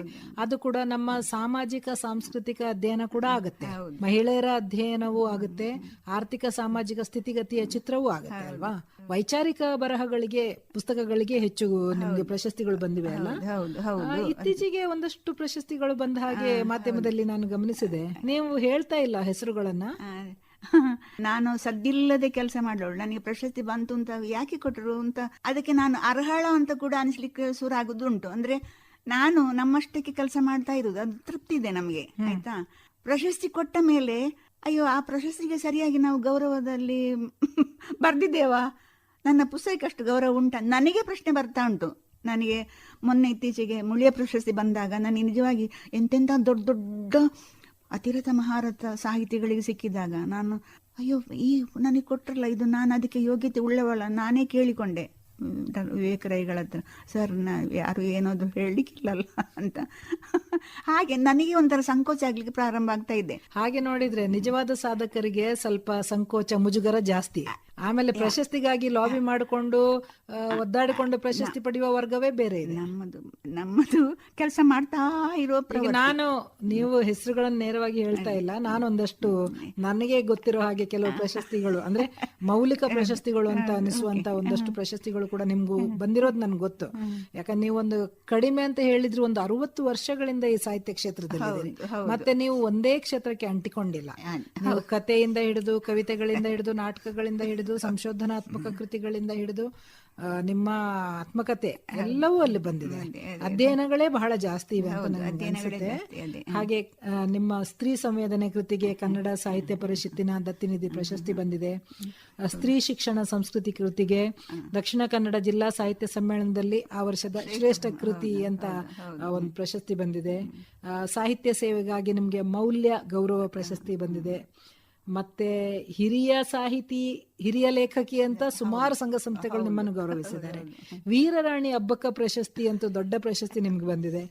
ಅದು ಕೂಡ ನಮ್ಮ ಸಾಮಾಜಿಕ ಸಾಂಸ್ಕೃತಿಕ ಅಧ್ಯಯನ ಕೂಡ ಆಗುತ್ತೆ, ಮಹಿಳೆಯರ ಅಧ್ಯಯನವೂ ಆಗುತ್ತೆ, ಆರ್ಥಿಕ ಸಾಮಾಜಿಕ ಸ್ಥಿತಿಗತಿಯ ಚಿತ್ರವೂ ಆಗುತ್ತೆ ಅಲ್ವಾ. ವೈಚಾರಿಕ ಬರಹಗಳಿಗೆ ಪುಸ್ತಕಗಳಿಗೆ ಹೆಚ್ಚು ನಿಮ್ಗೆ ಪ್ರಶಸ್ತಿಗಳು ಬಂದಿವೆ ಅಲ್ಲ. ಇತ್ತೀಚೆಗೆ ಒಂದಷ್ಟು ಪ್ರಶಸ್ತಿಗಳು ಬಂದ ಹಾಗೆ ಮಾಧ್ಯಮದಲ್ಲಿ ನಾನು ಗಮನಿಸಿದೆ. ನೀವು ಹೇಳ್ತಾ ಇಲ್ಲ ಹೆಸರುಗಳನ್ನ. ನಾನು ಸದ್ದಿಲ್ಲದೆ ಕೆಲಸ ಮಾಡೋಳು, ನನಗೆ ಪ್ರಶಸ್ತಿ ಬಂತು ಅಂತ ಯಾಕೆ ಕೊಟ್ಟರು ಅಂತ ಅದಕ್ಕೆ ನಾನು ಅರ್ಹಳ ಅಂತ ಕೂಡ ಅನಿಸ್ಲಿಕ್ಕೆ ಶುರು ಆಗುದುಂಟು. ಅಂದ್ರೆ ನಾನು ನಮ್ಮಷ್ಟಕ್ಕೆ ಕೆಲಸ ಮಾಡ್ತಾ ಇರುವುದು, ಅದು ತೃಪ್ತಿ ಇದೆ ನಮ್ಗೆ, ಆಯ್ತಾ. ಪ್ರಶಸ್ತಿ ಕೊಟ್ಟ ಮೇಲೆ ಅಯ್ಯೋ ಆ ಪ್ರಶಸ್ತಿಗೆ ಸರಿಯಾಗಿ ನಾವು ಗೌರವದಲ್ಲಿ ಬರ್ದಿದ್ದೇವಾ, ನನ್ನ ಪುಸ್ತಕಕ್ಕೆ ಅಷ್ಟು ಗೌರವ ಉಂಟ, ನನಗೆ ಪ್ರಶ್ನೆ ಬರ್ತಾ ಉಂಟು. ನನಗೆ ಮೊನ್ನೆ ಇತ್ತೀಚೆಗೆ ಮುಳಿಯ ಪ್ರಶಸ್ತಿ ಬಂದಾಗ ನನಗೆ ನಿಜವಾಗಿ ಎಂತೆಂಥ ದೊಡ್ಡ ದೊಡ್ಡ ಅತಿರಥ ಮಹಾರಥ ಸಾಹಿತಿಗಳಿಗೆ ಸಿಕ್ಕಿದಾಗ ನಾನು ಅಯ್ಯೋ ಈ ನನಗೆ ಕೊಟ್ಟರಲ್ಲ, ಇದು ನಾನು ಅದಕ್ಕೆ ಯೋಗ್ಯತೆ ಉಳ್ಳವಳ, ನಾನೇ ಕೇಳಿಕೊಂಡೆ ವಿವೇಕರೈಗಳ ಹತ್ರ, ಸರ್ ಯಾರು ಏನಾದ್ರು ಹೇಳಲಿಕ್ಕಿಲ್ಲಲ್ಲ ಅಂತ. ಹಾಗೆ ನನಗೆ ಒಂಥರ ಸಂಕೋಚ ಆಗ್ಲಿಕ್ಕೆ ಪ್ರಾರಂಭ ಆಗ್ತಾ ಇದೆ. ಹಾಗೆ ನೋಡಿದ್ರೆ ನಿಜವಾದ ಸಾಧಕರಿಗೆ ಸ್ವಲ್ಪ ಸಂಕೋಚ ಮುಜುಗರ ಜಾಸ್ತಿ. ಆಮೇಲೆ ಪ್ರಶಸ್ತಿಗಾಗಿ ಲಾಬಿ ಮಾಡಿಕೊಂಡು ಒದ್ದಾಡಿಕೊಂಡು ಪ್ರಶಸ್ತಿ ಪಡೆಯುವ ವರ್ಗವೇ ಬೇರೆ ಇದೆ. ನಮ್ಮದು ಕೆಲಸ ಮಾಡ್ತಾ ಇರೋ ನಾನು ನೀವು ಹೆಸರುಗಳನ್ನು ನೇರವಾಗಿ ಹೇಳ್ತಾ ಇಲ್ಲ, ನಾನು ಒಂದಷ್ಟು ನನಗೆ ಗೊತ್ತಿರೋ ಹಾಗೆ ಕೆಲವು ಪ್ರಶಸ್ತಿಗಳು ಅಂದ್ರೆ ಮೌಲಿಕ ಪ್ರಶಸ್ತಿಗಳು ಅಂತ ಅನಿಸುವಂತ ಒಂದಷ್ಟು ಪ್ರಶಸ್ತಿಗಳು ಕೂಡ ನಿಮ್ಗೂ ಬಂದಿರೋದು ನನ್ಗೆ ಗೊತ್ತು. ಯಾಕಂದ್ರೆ ನೀವೊಂದು ಕಡಿಮೆ ಅಂತ ಹೇಳಿದ್ರು ಒಂದು 60 ವರ್ಷಗಳಿಂದ ಈ ಸಾಹಿತ್ಯ ಕ್ಷೇತ್ರದಲ್ಲಿ ಮತ್ತೆ ನೀವು ಒಂದೇ ಕ್ಷೇತ್ರಕ್ಕೆ ಅಂಟಿಕೊಂಡಿಲ್ಲ. ನೀವು ಕಥೆಯಿಂದ ಹಿಡಿದು ಕವಿತೆಗಳಿಂದ ಹಿಡಿದು ನಾಟಕಗಳಿಂದ ಹಿಡಿದು ಸಂಶೋಧನಾತ್ಮಕ ಕೃತಿಗಳಿಂದ ಹಿಡಿದು ನಿಮ್ಮ ಆತ್ಮಕಥೆ ಎಲ್ಲವೂ ಅಲ್ಲಿ ಬಂದಿದೆ. ಅಧ್ಯಯನಗಳೇ ಬಹಳ ಜಾಸ್ತಿ ಇವೆ ಅಂತ ನನಗೆ ಅನಿಸುತ್ತೆ. ಹಾಗೆ ನಿಮ್ಮ ಸ್ತ್ರೀ ಸಂವೇದನೆ ಕೃತಿಗೆ ಕನ್ನಡ ಸಾಹಿತ್ಯ ಪರಿಷತ್ತಿನ ದತ್ತಿನಿಧಿ ಪ್ರಶಸ್ತಿ ಬಂದಿದೆ. ಸ್ತ್ರೀ ಶಿಕ್ಷಣ ಸಂಸ್ಕೃತಿ ಕೃತಿಗೆ ದಕ್ಷಿಣ ಕನ್ನಡ ಜಿಲ್ಲಾ ಸಾಹಿತ್ಯ ಸಮ್ಮೇಳನದಲ್ಲಿ ಆ ವರ್ಷದ ಶ್ರೇಷ್ಠ ಕೃತಿ ಅಂತ ಒಂದು ಪ್ರಶಸ್ತಿ ಬಂದಿದೆ. ಸಾಹಿತ್ಯ ಸೇವೆಗಾಗಿ ನಿಮಗೆ ಮೌಲ್ಯ ಗೌರವ ಪ್ರಶಸ್ತಿ ಬಂದಿದೆ. ಮತ್ತೆ ಹಿರಿಯ ಸಾಹಿತಿ ಹಿರಿಯ ಲೇಖಕಿ ಅಂತ ಸುಮಾರು ಸಂಘ ಸಂಸ್ಥೆಗಳು ನಿಮ್ಮನ್ನು ಗೌರವಿಸಿದ್ದಾರೆ. ವೀರರಾಣಿ ಅಬ್ಬಕ್ಕ ಪ್ರಶಸ್ತಿ ಅಂತೂ ದೊಡ್ಡ ಪ್ರಶಸ್ತಿ ನಿಮ್ಗೆ ಬಂದಿದೆ.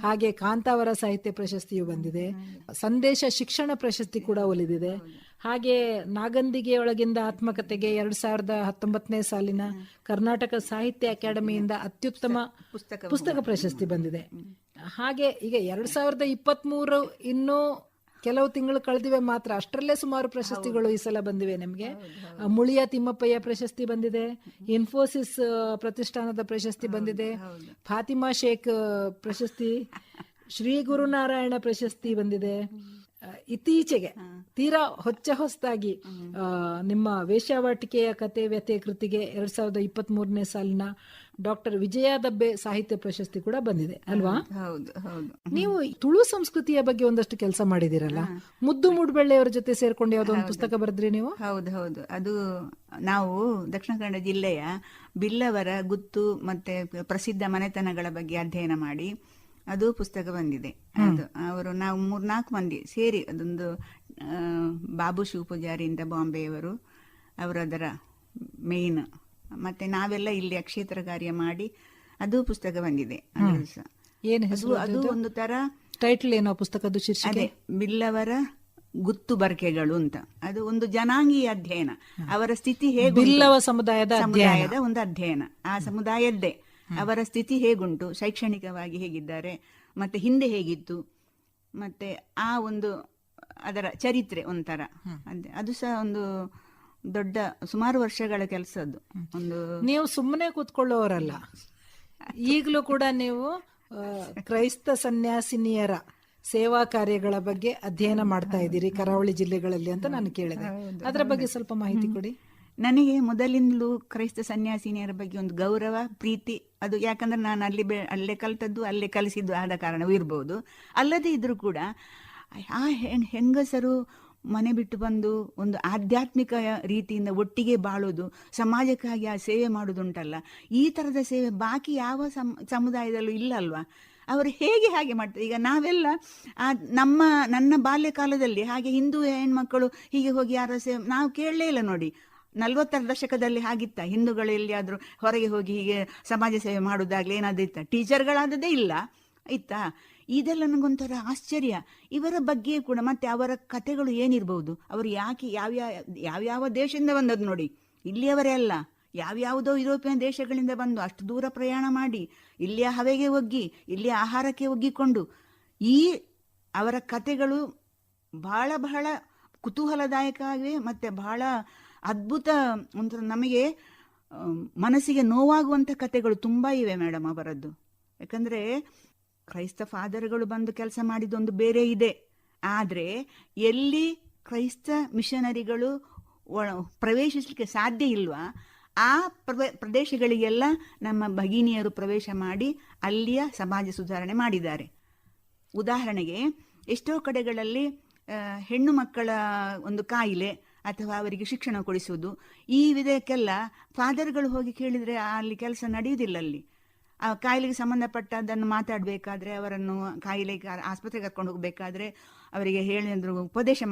ಹಾಗೆ ಕಾಂತಾವರ ಸಾಹಿತ್ಯ ಪ್ರಶಸ್ತಿಯು ಬಂದಿದೆ. ಸಂದೇಶ ಶಿಕ್ಷಣ ಪ್ರಶಸ್ತಿ ಕೂಡ ಒಲಿದಿದೆ. ಹಾಗೆ ನಾಗಂದಿಗೆ ಒಳಗಿಂದ ಆತ್ಮಕಥೆಗೆ 2019ನೇ ಸಾಲಿನ ಕರ್ನಾಟಕ ಸಾಹಿತ್ಯ ಅಕಾಡೆಮಿಯಿಂದ ಅತ್ಯುತ್ತಮ ಪುಸ್ತಕ ಪ್ರಶಸ್ತಿ ಬಂದಿದೆ. ಹಾಗೆ ಈಗ 2023 ಇನ್ನೂ ಕೆಲವು ತಿಂಗಳು ಕಳೆದಿವೆ ಮಾತ್ರ, ಅಷ್ಟರಲ್ಲೇ ಸುಮಾರು ಪ್ರಶಸ್ತಿಗಳು ಈ ಸಲ ಬಂದಿವೆ ನಿಮಗೆ. ಮುಳಿಯ ತಿಮ್ಮಪ್ಪಯ್ಯ ಪ್ರಶಸ್ತಿ ಬಂದಿದೆ, ಇನ್ಫೋಸಿಸ್ ಪ್ರತಿಷ್ಠಾನದ ಪ್ರಶಸ್ತಿ ಬಂದಿದೆ, ಫಾತಿಮಾ ಶೇಖ್ ಪ್ರಶಸ್ತಿ, ಶ್ರೀ ಗುರುನಾರಾಯಣ ಪ್ರಶಸ್ತಿ ಬಂದಿದೆ. ಇತ್ತೀಚೆಗೆ ತೀರಾ ಹೊಸದಾಗಿ ನಿಮ್ಮ ವೇಶ್ಯಾವಾಟಿಕೆಯ ಕತೆ ವ್ಯತೆ ಕೃತಿಗೆ 2023ನೇ ಸಾಲಿನ ಡಾಕ್ಟರ್ ವಿಜಯ ದಬ್ಬೆ ಸಾಹಿತ್ಯ ಪ್ರಶಸ್ತಿ ಕೂಡ ಬಂದಿದೆ ಅಲ್ವಾ? ಹೌದು ಹೌದು. ನೀವು ತುಳು ಸಂಸ್ಕೃತಿಯ ಬಗ್ಗೆ ಒಂದಷ್ಟು ಕೆಲಸ ಮಾಡಿದಿರಲ್ಲ, ಮುದ್ದು ಮೂಡ್ಬೆಳ್ಳೆಯವರ ಜೊತೆ ಸೇರ್ಕೊಂಡು ಯಾವುದೋ ಒಂದು ಪುಸ್ತಕ ಬರೆದ್ರಿ ನೀವು? ಹೌದು ಹೌದು. ಅದು ನಾವು ದಕ್ಷಿಣ ಕನ್ನಡ ಜಿಲ್ಲೆಯ ಬಿಲ್ಲವರ ಗುತ್ತು ಮತ್ತೆ ಪ್ರಸಿದ್ಧ ಮನೆತನಗಳ ಬಗ್ಗೆ ಅಧ್ಯಯನ ಮಾಡಿ ಅದು ಪುಸ್ತಕ ಬಂದಿದೆ. ಅದು ಅವರು ನಾವು 3-4 ಮಂದಿ ಸೇರಿ ಅದೊಂದು ಬಾಬು ಶಿವಪೂಜಾರಿಯಿಂದ ಬಾಂಬೆಯವರು ಅವರದರ ಮೇನ್, ಮತ್ತೆ ನಾವೆಲ್ಲ ಇಲ್ಲಿ ಅಕ್ಷೇತ್ರ ಕಾರ್ಯ ಮಾಡಿ ಅದು ಪುಸ್ತಕ ಬಂದಿದೆ. ಅದು ಒಂದು ತರ ಟೈಟಲ್ ಏನೋ ಪುಸ್ತಕದ ಶೀರ್ಷಿಕೆ ಬಿಲ್ಲವರ ಗುತ್ತು ಬರ್ಕೆಗಳು ಅಂತ. ಅದು ಒಂದು ಜನಾಂಗೀಯ ಅಧ್ಯಯನ, ಅವರ ಸ್ಥಿತಿ ಹೇಗೆ, ಬಿಲ್ಲವ ಸಮುದಾಯದ ಒಂದು ಅಧ್ಯಯನ, ಆ ಸಮುದಾಯದ್ದೇ ಅವರ ಸ್ಥಿತಿ ಹೇಗುಂಟು, ಶೈಕ್ಷಣಿಕವಾಗಿ ಹೇಗಿದ್ದಾರೆ, ಮತ್ತೆ ಹಿಂದೆ ಹೇಗಿತ್ತು, ಮತ್ತೆ ಆ ಒಂದು ಅದರ ಚರಿತ್ರೆ ಒಂಥರ ಅದು ಸಹ ಒಂದು ದೊಡ್ಡ ಸುಮಾರು ವರ್ಷಗಳ ಕೆಲಸ. ಅದು ಒಂದು ನೀವು ಸುಮ್ಮನೆ ಕೂತ್ಕೊಳ್ಳೋರಲ್ಲ, ಈಗಲೂ ಕೂಡ ನೀವು ಕ್ರೈಸ್ತ ಸನ್ಯಾಸಿನಿಯರ ಸೇವಾ ಕಾರ್ಯಗಳ ಬಗ್ಗೆ ಅಧ್ಯಯನ ಮಾಡ್ತಾ ಇದ್ದೀರಿ ಕರಾವಳಿ ಜಿಲ್ಲೆಗಳಲ್ಲಿ ಅಂತ ನಾನು ಕೇಳಿದೆ. ಅದರ ಬಗ್ಗೆ ಸ್ವಲ್ಪ ಮಾಹಿತಿ ಕೊಡಿ. ನನಗೆ ಮೊದಲಿಂದಲೂ ಕ್ರೈಸ್ತ ಸನ್ಯಾಸಿನಿಯರ ಬಗ್ಗೆ ಒಂದು ಗೌರವ ಪ್ರೀತಿ, ಅದು ಯಾಕಂದ್ರೆ ನಾನು ಅಲ್ಲೇ ಕಲಿತದ್ದು ಅಲ್ಲೇ ಕಲಿಸಿದ್ದು ಆದ ಕಾರಣವೂ ಇರ್ಬೋದು. ಅಲ್ಲದೆ ಇದ್ರೂ ಕೂಡ ಆ ಹೆಂಗಸರು ಮನೆ ಬಿಟ್ಟು ಬಂದು ಒಂದು ಆಧ್ಯಾತ್ಮಿಕ ರೀತಿಯಿಂದ ಒಟ್ಟಿಗೆ ಬಾಳೋದು, ಸಮಾಜಕ್ಕಾಗಿ ಆ ಸೇವೆ ಮಾಡೋದುಂಟಲ್ಲ, ಈ ಥರದ ಸೇವೆ ಬಾಕಿ ಯಾವ ಸಮುದಾಯದಲ್ಲೂ ಇಲ್ಲ ಅಲ್ವಾ? ಅವರು ಹೇಗೆ ಹಾಗೆ ಮಾಡ್ತಾರೆ? ಈಗ ನಾವೆಲ್ಲ ನನ್ನ ಬಾಲ್ಯ ಕಾಲದಲ್ಲಿ ಹಾಗೆ ಹಿಂದೂ ಹೆಣ್ಮಕ್ಕಳು ಹೀಗೆ ಹೋಗಿ ಯಾರ ಸೇವೆ ನಾವು ಕೇಳಲೇ ಇಲ್ಲ ನೋಡಿ. 40ರ ದಶಕದಲ್ಲಿ ಹಾಗಿತ್ತ? ಹಿಂದೂಗಳು ಎಲ್ಲಿಯಾದ್ರೂ ಹೊರಗೆ ಹೋಗಿ ಹೀಗೆ ಸಮಾಜ ಸೇವೆ ಮಾಡುದಾಗ್ಲಿ ಏನಾದ್ರು ಇತ್ತ? ಟೀಚರ್ಗಳಾದದೇ ಇಲ್ಲ, ಇತ್ತಾ? ಇದೆಲ್ಲ ನನಗೊಂಥರ ಆಶ್ಚರ್ಯ. ಇವರ ಬಗ್ಗೆ ಕೂಡ ಮತ್ತೆ ಅವರ ಕಥೆಗಳು ಏನಿರ್ಬಹುದು, ಅವರು ಯಾಕೆ ಯಾವ್ಯಾವ ದೇಶದಿಂದ ಬಂದದ್ದು ನೋಡಿ, ಇಲ್ಲಿಯವರೇ ಅಲ್ಲ, ಯಾವ್ಯಾವುದೋ ಯುರೋಪಿಯನ್ ದೇಶಗಳಿಂದ ಬಂದು ಅಷ್ಟು ದೂರ ಪ್ರಯಾಣ ಮಾಡಿ ಇಲ್ಲಿಯ ಹವೆಗೆ ಒಗ್ಗಿ ಇಲ್ಲಿಯ ಆಹಾರಕ್ಕೆ ಒಗ್ಗಿಕೊಂಡು, ಈ ಅವರ ಕಥೆಗಳು ಬಹಳ ಬಹಳ ಕುತೂಹಲದಾಯಕ ಆಗಿವೆ. ಮತ್ತೆ ಬಹಳ ಅದ್ಭುತ, ಒಂಥರ ನಮಗೆ ಮನಸ್ಸಿಗೆ ನೋವಾಗುವಂಥ ಕಥೆಗಳು ತುಂಬ ಇವೆ ಮೇಡಮ್ ಅವರದ್ದು. ಯಾಕಂದರೆ ಕ್ರೈಸ್ತ ಫಾದರ್ಗಳು ಬಂದು ಕೆಲಸ ಮಾಡಿದೊಂದು ಬೇರೆ ಇದೆ, ಆದರೆ ಎಲ್ಲಿ ಕ್ರೈಸ್ತ ಮಿಷನರಿಗಳು ಪ್ರವೇಶಿಸಲಿಕ್ಕೆ ಸಾಧ್ಯ ಇಲ್ವಾ ಆ ಪ್ರದೇಶಗಳಿಗೆಲ್ಲ ನಮ್ಮ ಭಗಿನಿಯರು ಪ್ರವೇಶ ಮಾಡಿ ಅಲ್ಲಿಯ ಸಮಾಜ ಸುಧಾರಣೆ ಮಾಡಿದ್ದಾರೆ. ಉದಾಹರಣೆಗೆ ಎಷ್ಟೋ ಕಡೆಗಳಲ್ಲಿ ಹೆಣ್ಣು ಮಕ್ಕಳ ಒಂದು ಕಾಯಿಲೆ ಅಥವಾ ಅವರಿಗೆ ಶಿಕ್ಷಣ ಕೊಡಿಸುವುದು, ಈ ವಿಧಕ್ಕೆಲ್ಲ ಫಾದರ್ಗಳು ಹೋಗಿ ಕೇಳಿದರೆ ಅಲ್ಲಿ ಕೆಲಸ ನಡೆಯುವುದಿಲ್ಲ. ಅಲ್ಲಿ ಆ ಕಾಯಿಲೆಗೆ ಸಂಬಂಧಪಟ್ಟದನ್ನು ಮಾತಾಡಬೇಕಾದ್ರೆ, ಅವರನ್ನು ಕಾಯಿಲೆಗೆ ಆಸ್ಪತ್ರೆಗೆ ಕರ್ಕೊಂಡು ಹೋಗಬೇಕಾದ್ರೆ ಅವರಿಗೆ ಹೇಳಿದ್ರು ಉಪದೇಶ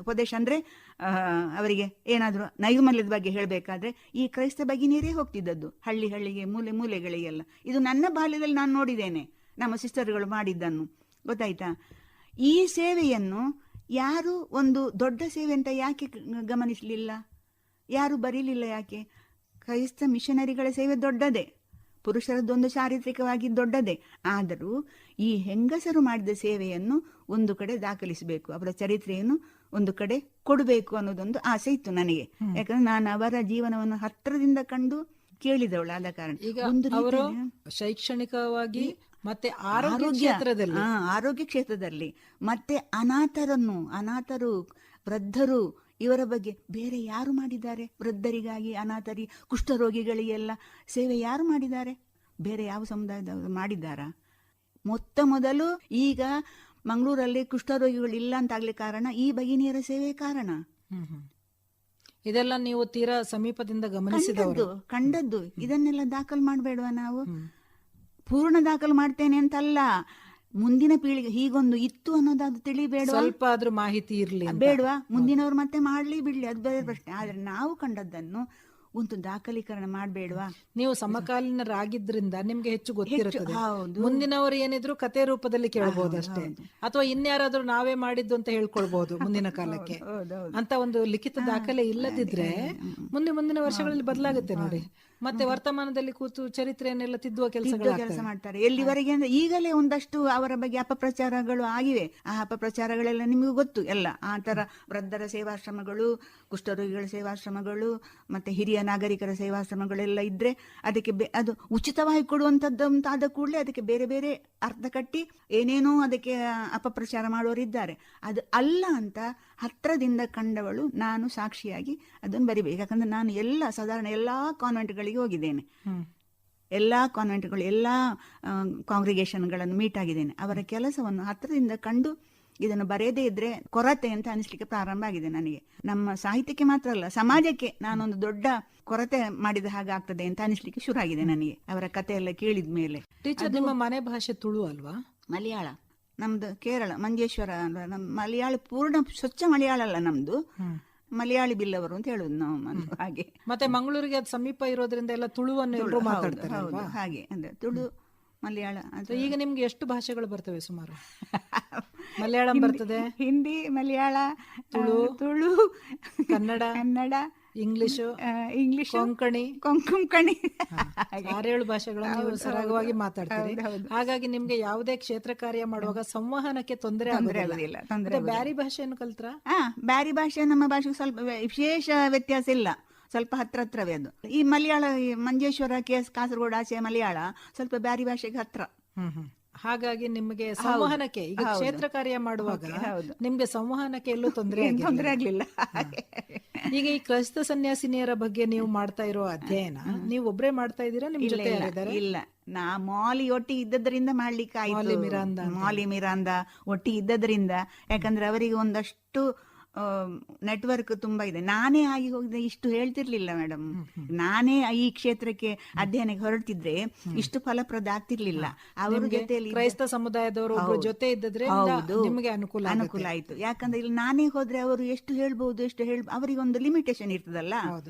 ಉಪದೇಶ ಅಂದರೆ ಅವರಿಗೆ ಏನಾದರೂ ನೈರ್ಮಲ್ಯದ ಬಗ್ಗೆ ಹೇಳಬೇಕಾದ್ರೆ ಈ ಕ್ರೈಸ್ತ ಭಗಿನಿಯರೇ ಹೋಗ್ತಿದ್ದದ್ದು ಹಳ್ಳಿಗೆ, ಮೂಲೆಗಳಿಗೆಲ್ಲ. ಇದು ನನ್ನ ಬಾಲ್ಯದಲ್ಲಿ ನಾನು ನೋಡಿದ್ದೇನೆ, ನಮ್ಮ ಸಿಸ್ಟರ್ಗಳು ಮಾಡಿದ್ದನ್ನು, ಗೊತ್ತಾಯ್ತಾ? ಈ ಸೇವೆಯನ್ನು ಯಾರು ಒಂದು ದೊಡ್ಡ ಸೇವೆ ಅಂತ ಯಾಕೆ ಗಮನಿಸಲಿಲ್ಲ, ಯಾರು ಬರೀಲಿಲ್ಲ? ಯಾಕೆ? ಕ್ರೈಸ್ತ ಮಿಷನರಿಗಳ ಸೇವೆ ದೊಡ್ಡದೇ, ಪುರುಷರದ್ದೊಂದು ಚಾರಿತ್ರಿಕವಾಗಿ ದೊಡ್ಡದೇ. ಆದರೂ ಈ ಹೆಂಗಸರು ಮಾಡಿದ ಸೇವೆಯನ್ನು ಒಂದು ಕಡೆ ದಾಖಲಿಸಬೇಕು, ಅವರ ಚರಿತ್ರೆಯನ್ನು ಒಂದು ಕಡೆ ಕೊಡಬೇಕು ಅನ್ನೋದೊಂದು ಆಸೆ ಇತ್ತು ನನಗೆ. ಯಾಕಂದ್ರೆ ನಾನು ಅವರ ಜೀವನವನ್ನು ಹತ್ತಿರದಿಂದ ಕಂಡು ಕೇಳಿದವಳು, ಆದ ಕಾರಣ. ಈಗ ಅವರು ಶೈಕ್ಷಣಿಕವಾಗಿ ಮತ್ತೆ ಆರೋಗ್ಯ ಕ್ಷೇತ್ರದಲ್ಲಿ ಮತ್ತೆ ಅನಾಥರು, ವೃದ್ಧರು, ಇವರ ಬಗ್ಗೆ ಬೇರೆ ಯಾರು ಮಾಡಿದ್ದಾರೆ? ವೃದ್ಧರಿಗಾಗಿ, ಅನಾಥರಿ, ಕುಷ್ಠರೋಗಿಗಳಿಗೆಲ್ಲ ಸೇವೆ ಯಾರು ಮಾಡಿದ್ದಾರೆ? ಬೇರೆ ಯಾವ ಸಮುದಾಯದವರು ಮಾಡಿದ್ದಾರಾ? ಮೊದಲು ಈಗ ಮಂಗಳೂರಲ್ಲಿ ಕುಷ್ಠರೋಗಿಗಳು ಇಲ್ಲ ಅಂತಾಗ್ಲಿ ಕಾರಣ ಈ ಭಗಿನಿಯರ ಸೇವೆ ಕಾರಣ. ಇದೆಲ್ಲ ನೀವು ತೀರಾ ಸಮೀಪದಿಂದ ಗಮನಿಸಿದವರು, ಕಂಡದ್ದು. ಇದನ್ನೆಲ್ಲ ದಾಖಲು ಮಾಡಬೇಡವಾ ನಾವು? ಪೂರ್ಣ ದಾಖಲು ಮಾಡ್ತೇನೆ ಅಂತಲ್ಲ, ಮುಂದಿನ ಪೀಳಿಗೆ ಹೀಗೊಂದು ಇತ್ತು ಅನ್ನೋದಾದ್ರು ತಿಳಿಬೇಡ, ಸ್ವಲ್ಪ ಆದ್ರೂ ಮಾಹಿತಿ ಇರ್ಲಿ ಬೇಡವಾ? ಮುಂದಿನವರು ಮತ್ತೆ ಮಾಡ್ಲಿ ಬಿಡ್ಲಿ, ಅದು ಬೇರೆ ಪ್ರಶ್ನೆ. ಆದ್ರೆ ನಾವು ಕಂಡದ್ದನ್ನು ಒಂದು ದಾಖಲೀಕರಣ ಮಾಡಬೇಡವಾ? ನೀವು ಸಮಕಾಲೀನರಾಗಿದ್ರಿಂದ ನಿಮ್ಗೆ ಹೆಚ್ಚು ಗೊತ್ತಿರುತ್ತದೆ. ಮುಂದಿನವರು ಏನಿದ್ರು ಕತೆ ರೂಪದಲ್ಲಿ ಕೇಳಬಹುದು ಅಷ್ಟೇ, ಅಥವಾ ಇನ್ಯಾರಾದ್ರೂ ನಾವೇ ಮಾಡಿದ್ದು ಅಂತ ಹೇಳ್ಕೊಳ್ಬಹುದು ಮುಂದಿನ ಕಾಲಕ್ಕೆ ಅಂತ ಒಂದು ಲಿಖಿತ ದಾಖಲೆ ಇಲ್ಲದಿದ್ರೆ ಮುಂದಿನ ವರ್ಷಗಳಲ್ಲಿ ಬದಲಾಗುತ್ತೆ ನೋಡಿ. ಮತ್ತೆ ವರ್ತಮಾನದಲ್ಲಿ ಕೂತು ಚರಿತ್ರೆಯನ್ನೆಲ್ಲ ತಿದ್ದುವ ಕೆಲಸ ಮಾಡ್ತಾರೆ. ಎಲ್ಲಿವರೆಗೆ ಅಂದ್ರೆ ಈಗಲೇ ಒಂದಷ್ಟು ಅವರ ಬಗ್ಗೆ ಅಪಪ್ರಚಾರಗಳು ಆಗಿವೆ. ಆ ಅಪಪ್ರಚಾರಗಳೆಲ್ಲ ನಿಮಗೂ ಗೊತ್ತು ಎಲ್ಲ. ಆ ತರ ವೃದ್ಧರ ಸೇವಾಶ್ರಮಗಳು, ಕುಷ್ಠರೋಗಿಗಳ ಸೇವಾಶ್ರಮಗಳು, ಮತ್ತೆ ಹಿರಿಯ ನಾಗರಿಕರ ಸೇವಾಶ್ರಮಗಳೆಲ್ಲ ಇದ್ರೆ ಅದಕ್ಕೆ ಅದು ಉಚಿತವಾಗಿ ಕೊಡುವಂಥದ್ದು ಆದ ಕೂಡಲೇ ಅದಕ್ಕೆ ಬೇರೆ ಬೇರೆ ಅರ್ಥ ಕಟ್ಟಿ ಏನೇನೋ ಅದಕ್ಕೆ ಅಪಪ್ರಚಾರ ಮಾಡೋರಿದ್ದಾರೆ. ಅದು ಅಲ್ಲ ಅಂತ ಹತ್ರದಿಂದ ಕಂಡವಳು ನಾನು, ಸಾಕ್ಷಿಯಾಗಿ ಅದನ್ನು ಬರಿಬೇಕು. ಯಾಕಂದ್ರೆ ನಾನು ಸಾಧಾರಣ ಎಲ್ಲಾ ಕಾನ್ವೆಂಟ್ಗಳಿಗೆ ಹೋಗಿದ್ದೇನೆ, ಎಲ್ಲಾ ಕಾನ್ವೆಂಟ್ಗಳು, ಎಲ್ಲಾ ಕಾಂಗ್ರಿಗೇಷನ್ಗಳನ್ನು ಮೀಟ್ ಆಗಿದ್ದೇನೆ. ಅವರ ಕೆಲಸವನ್ನು ಹತ್ರದಿಂದ ಕಂಡು ಇದನ್ನು ಬರೆಯದೇ ಇದ್ರೆ ಕೊರತೆ ಅಂತ ಅನಿಸ್ಲಿಕ್ಕೆ ಪ್ರಾರಂಭ ಆಗಿದೆ ನನಗೆ. ನಮ್ಮ ಸಾಹಿತ್ಯಕ್ಕೆ ಮಾತ್ರ ಅಲ್ಲ, ಸಮಾಜಕ್ಕೆ ನಾನೊಂದು ದೊಡ್ಡ ಕೊರತೆ ಮಾಡಿದ ಹಾಗೆ ಆಗ್ತದೆ ಅಂತ ಅನಿಸ್ಲಿಕ್ಕೆ ಶುರು ಆಗಿದೆ ನನಗೆ ಅವರ ಕತೆ ಎಲ್ಲ ಕೇಳಿದ ಮೇಲೆ. ಟೀಚರ್, ನಿಮ್ಮ ಮನೆ ಭಾಷೆ ತುಳು ಅಲ್ವಾ? ಮಲಯಾಳ. ನಮ್ದು ಕೇರಳ, ಮಂಜೇಶ್ವರ. ನಮ್ಮ ಮಲಯಾಳ ಪೂರ್ಣ ಸ್ವಚ್ಛ ಮಲಯಾಳ ಅಲ್ಲ ನಮ್ದು, ಮಲಯಾಳಿ ಬಿಲ್ಲವರು ಅಂತ ಹೇಳುದು ನಾವು. ಹಾಗೆ ಮತ್ತೆ ಮಂಗಳೂರಿಗೆ ಅದು ಸಮೀಪ ಇರೋದ್ರಿಂದ ಎಲ್ಲ ತುಳುವನ್ನು ಎಲ್ಲರೂ ಮಾತಾಡ್ತಾರೆ. ಹಾಗೆ ಅಂದ್ರೆ ತುಳು, ಮಲಯಾಳ. ಈಗ ನಿಮ್ಗೆ ಎಷ್ಟು ಭಾಷೆಗಳು ಬರ್ತವೆ ಸುಮಾರು? ಮಲಯಾಳಂ ಬರ್ತದೆ, ಹಿಂದಿ, ಮಲಯಾಳ, ತುಳು, ಕನ್ನಡ, ಇಂಗ್ಲಿಷು, ಕೊಂಕಣಿ, 6-7 ಭಾಷೆಗಳನ್ನು ನೀವು ಸರಾಗವಾಗಿ ಮಾತಾಡ್ತೀರಿ. ಹಾಗಾಗಿ ನಿಮ್ಗೆ ಯಾವುದೇ ಕ್ಷೇತ್ರ ಕಾರ್ಯ ಮಾಡುವಾಗ ಸಂವಹನಕ್ಕೆ ತೊಂದರೆ ಆಗೋದಿಲ್ಲ. ಬ್ಯಾರಿ ಭಾಷೆಯನ್ನು ಕಲ್ತ್ರ? ಬ್ಯಾರಿ ಭಾಷೆ ನಮ್ಮ ಭಾಷೆಗೆ ಸ್ವಲ್ಪ ವಿಶೇಷ ವ್ಯತ್ಯಾಸ ಇಲ್ಲ, ಸ್ವಲ್ಪ ಹತ್ರವೇ ಅದು. ಈ ಮಲಯಾಳ, ಮಂಜೇಶ್ವರ, ಕಾಸರಗೋಡು ಆಚೆ ಮಲಯಾಳ ಸ್ವಲ್ಪ ಬ್ಯಾರಿ ಭಾಷೆಗೆ ಹತ್ರ. ಹಾಗಾಗಿ ನಿಮಗೆ ಸಂವಹನಕ್ಕೆ, ಈಗ ಕ್ಷೇತ್ರ ಕಾರ್ಯ ಮಾಡುವಾಗ ನಿಮ್ಗೆ ಸಂವಹನಕ್ಕೆ ಎಲ್ಲೂ ತೊಂದರೆ ಆಗ್ಲಿಲ್ಲ. ಈಗ ಈ ಕ್ರೈಸ್ತ ಸನ್ಯಾಸಿನಿಯರ ಬಗ್ಗೆ ನೀವು ಮಾಡ್ತಾ ಇರೋ ಅಧ್ಯಯನ ನೀವು ಒಬ್ರೇ ಮಾಡ್ತಾ ಇದ್ದೀರಾ? ನಿಮ್ ಜೊತೆ ಇಲ್ಲ, ನಾ ಮಾಲಿ ಒಟ್ಟಿಗೆ ಇದ್ದದ್ರಿಂದ ಮಾಡ್ಲಿಕ್ಕೆ ಆಯ್ತು. ಮಾಲಿ ಮಿರಾಂದ ಒಟ್ಟಿಗೆ ಇದ್ದದ್ರಿಂದ, ಯಾಕಂದ್ರೆ ಅವರಿಗೆ ಒಂದಷ್ಟು ನೆಟ್ವರ್ಕ್ ತುಂಬಾ ಇದೆ. ನಾನೇ ಆಗಿ ಹೋಗಿದ್ರೆ ಇಷ್ಟು ಹೇಳ್ತಿರ್ಲಿಲ್ಲ ಮೇಡಮ್. ನಾನೇ ಈ ಕ್ಷೇತ್ರಕ್ಕೆ ಅಧ್ಯಯನಕ್ಕೆ ಹೊರಟಿದ್ರೆ ಇಷ್ಟು ಫಲಪ್ರದ ಆಗ್ತಿರ್ಲಿಲ್ಲ. ಅವರ ಜೊತೆಯಲ್ಲಿ ಕ್ರೈಸ್ತ ಸಮುದಾಯದವರು ಒಬ್ರು ಜೊತೆ ಇದ್ದದ್ರೆ ನಿಮಗೆ ಅನುಕೂಲ ಆಯ್ತು. ಯಾಕಂದ್ರೆ ಇಲ್ಲಿ ನಾನೇ ಹೋದ್ರೆ ಅವರು ಎಷ್ಟು ಹೇಳ್ಬಹುದು, ಅವರಿಗೆ ಒಂದು ಲಿಮಿಟೇಷನ್ ಇರ್ತದಲ್ಲ.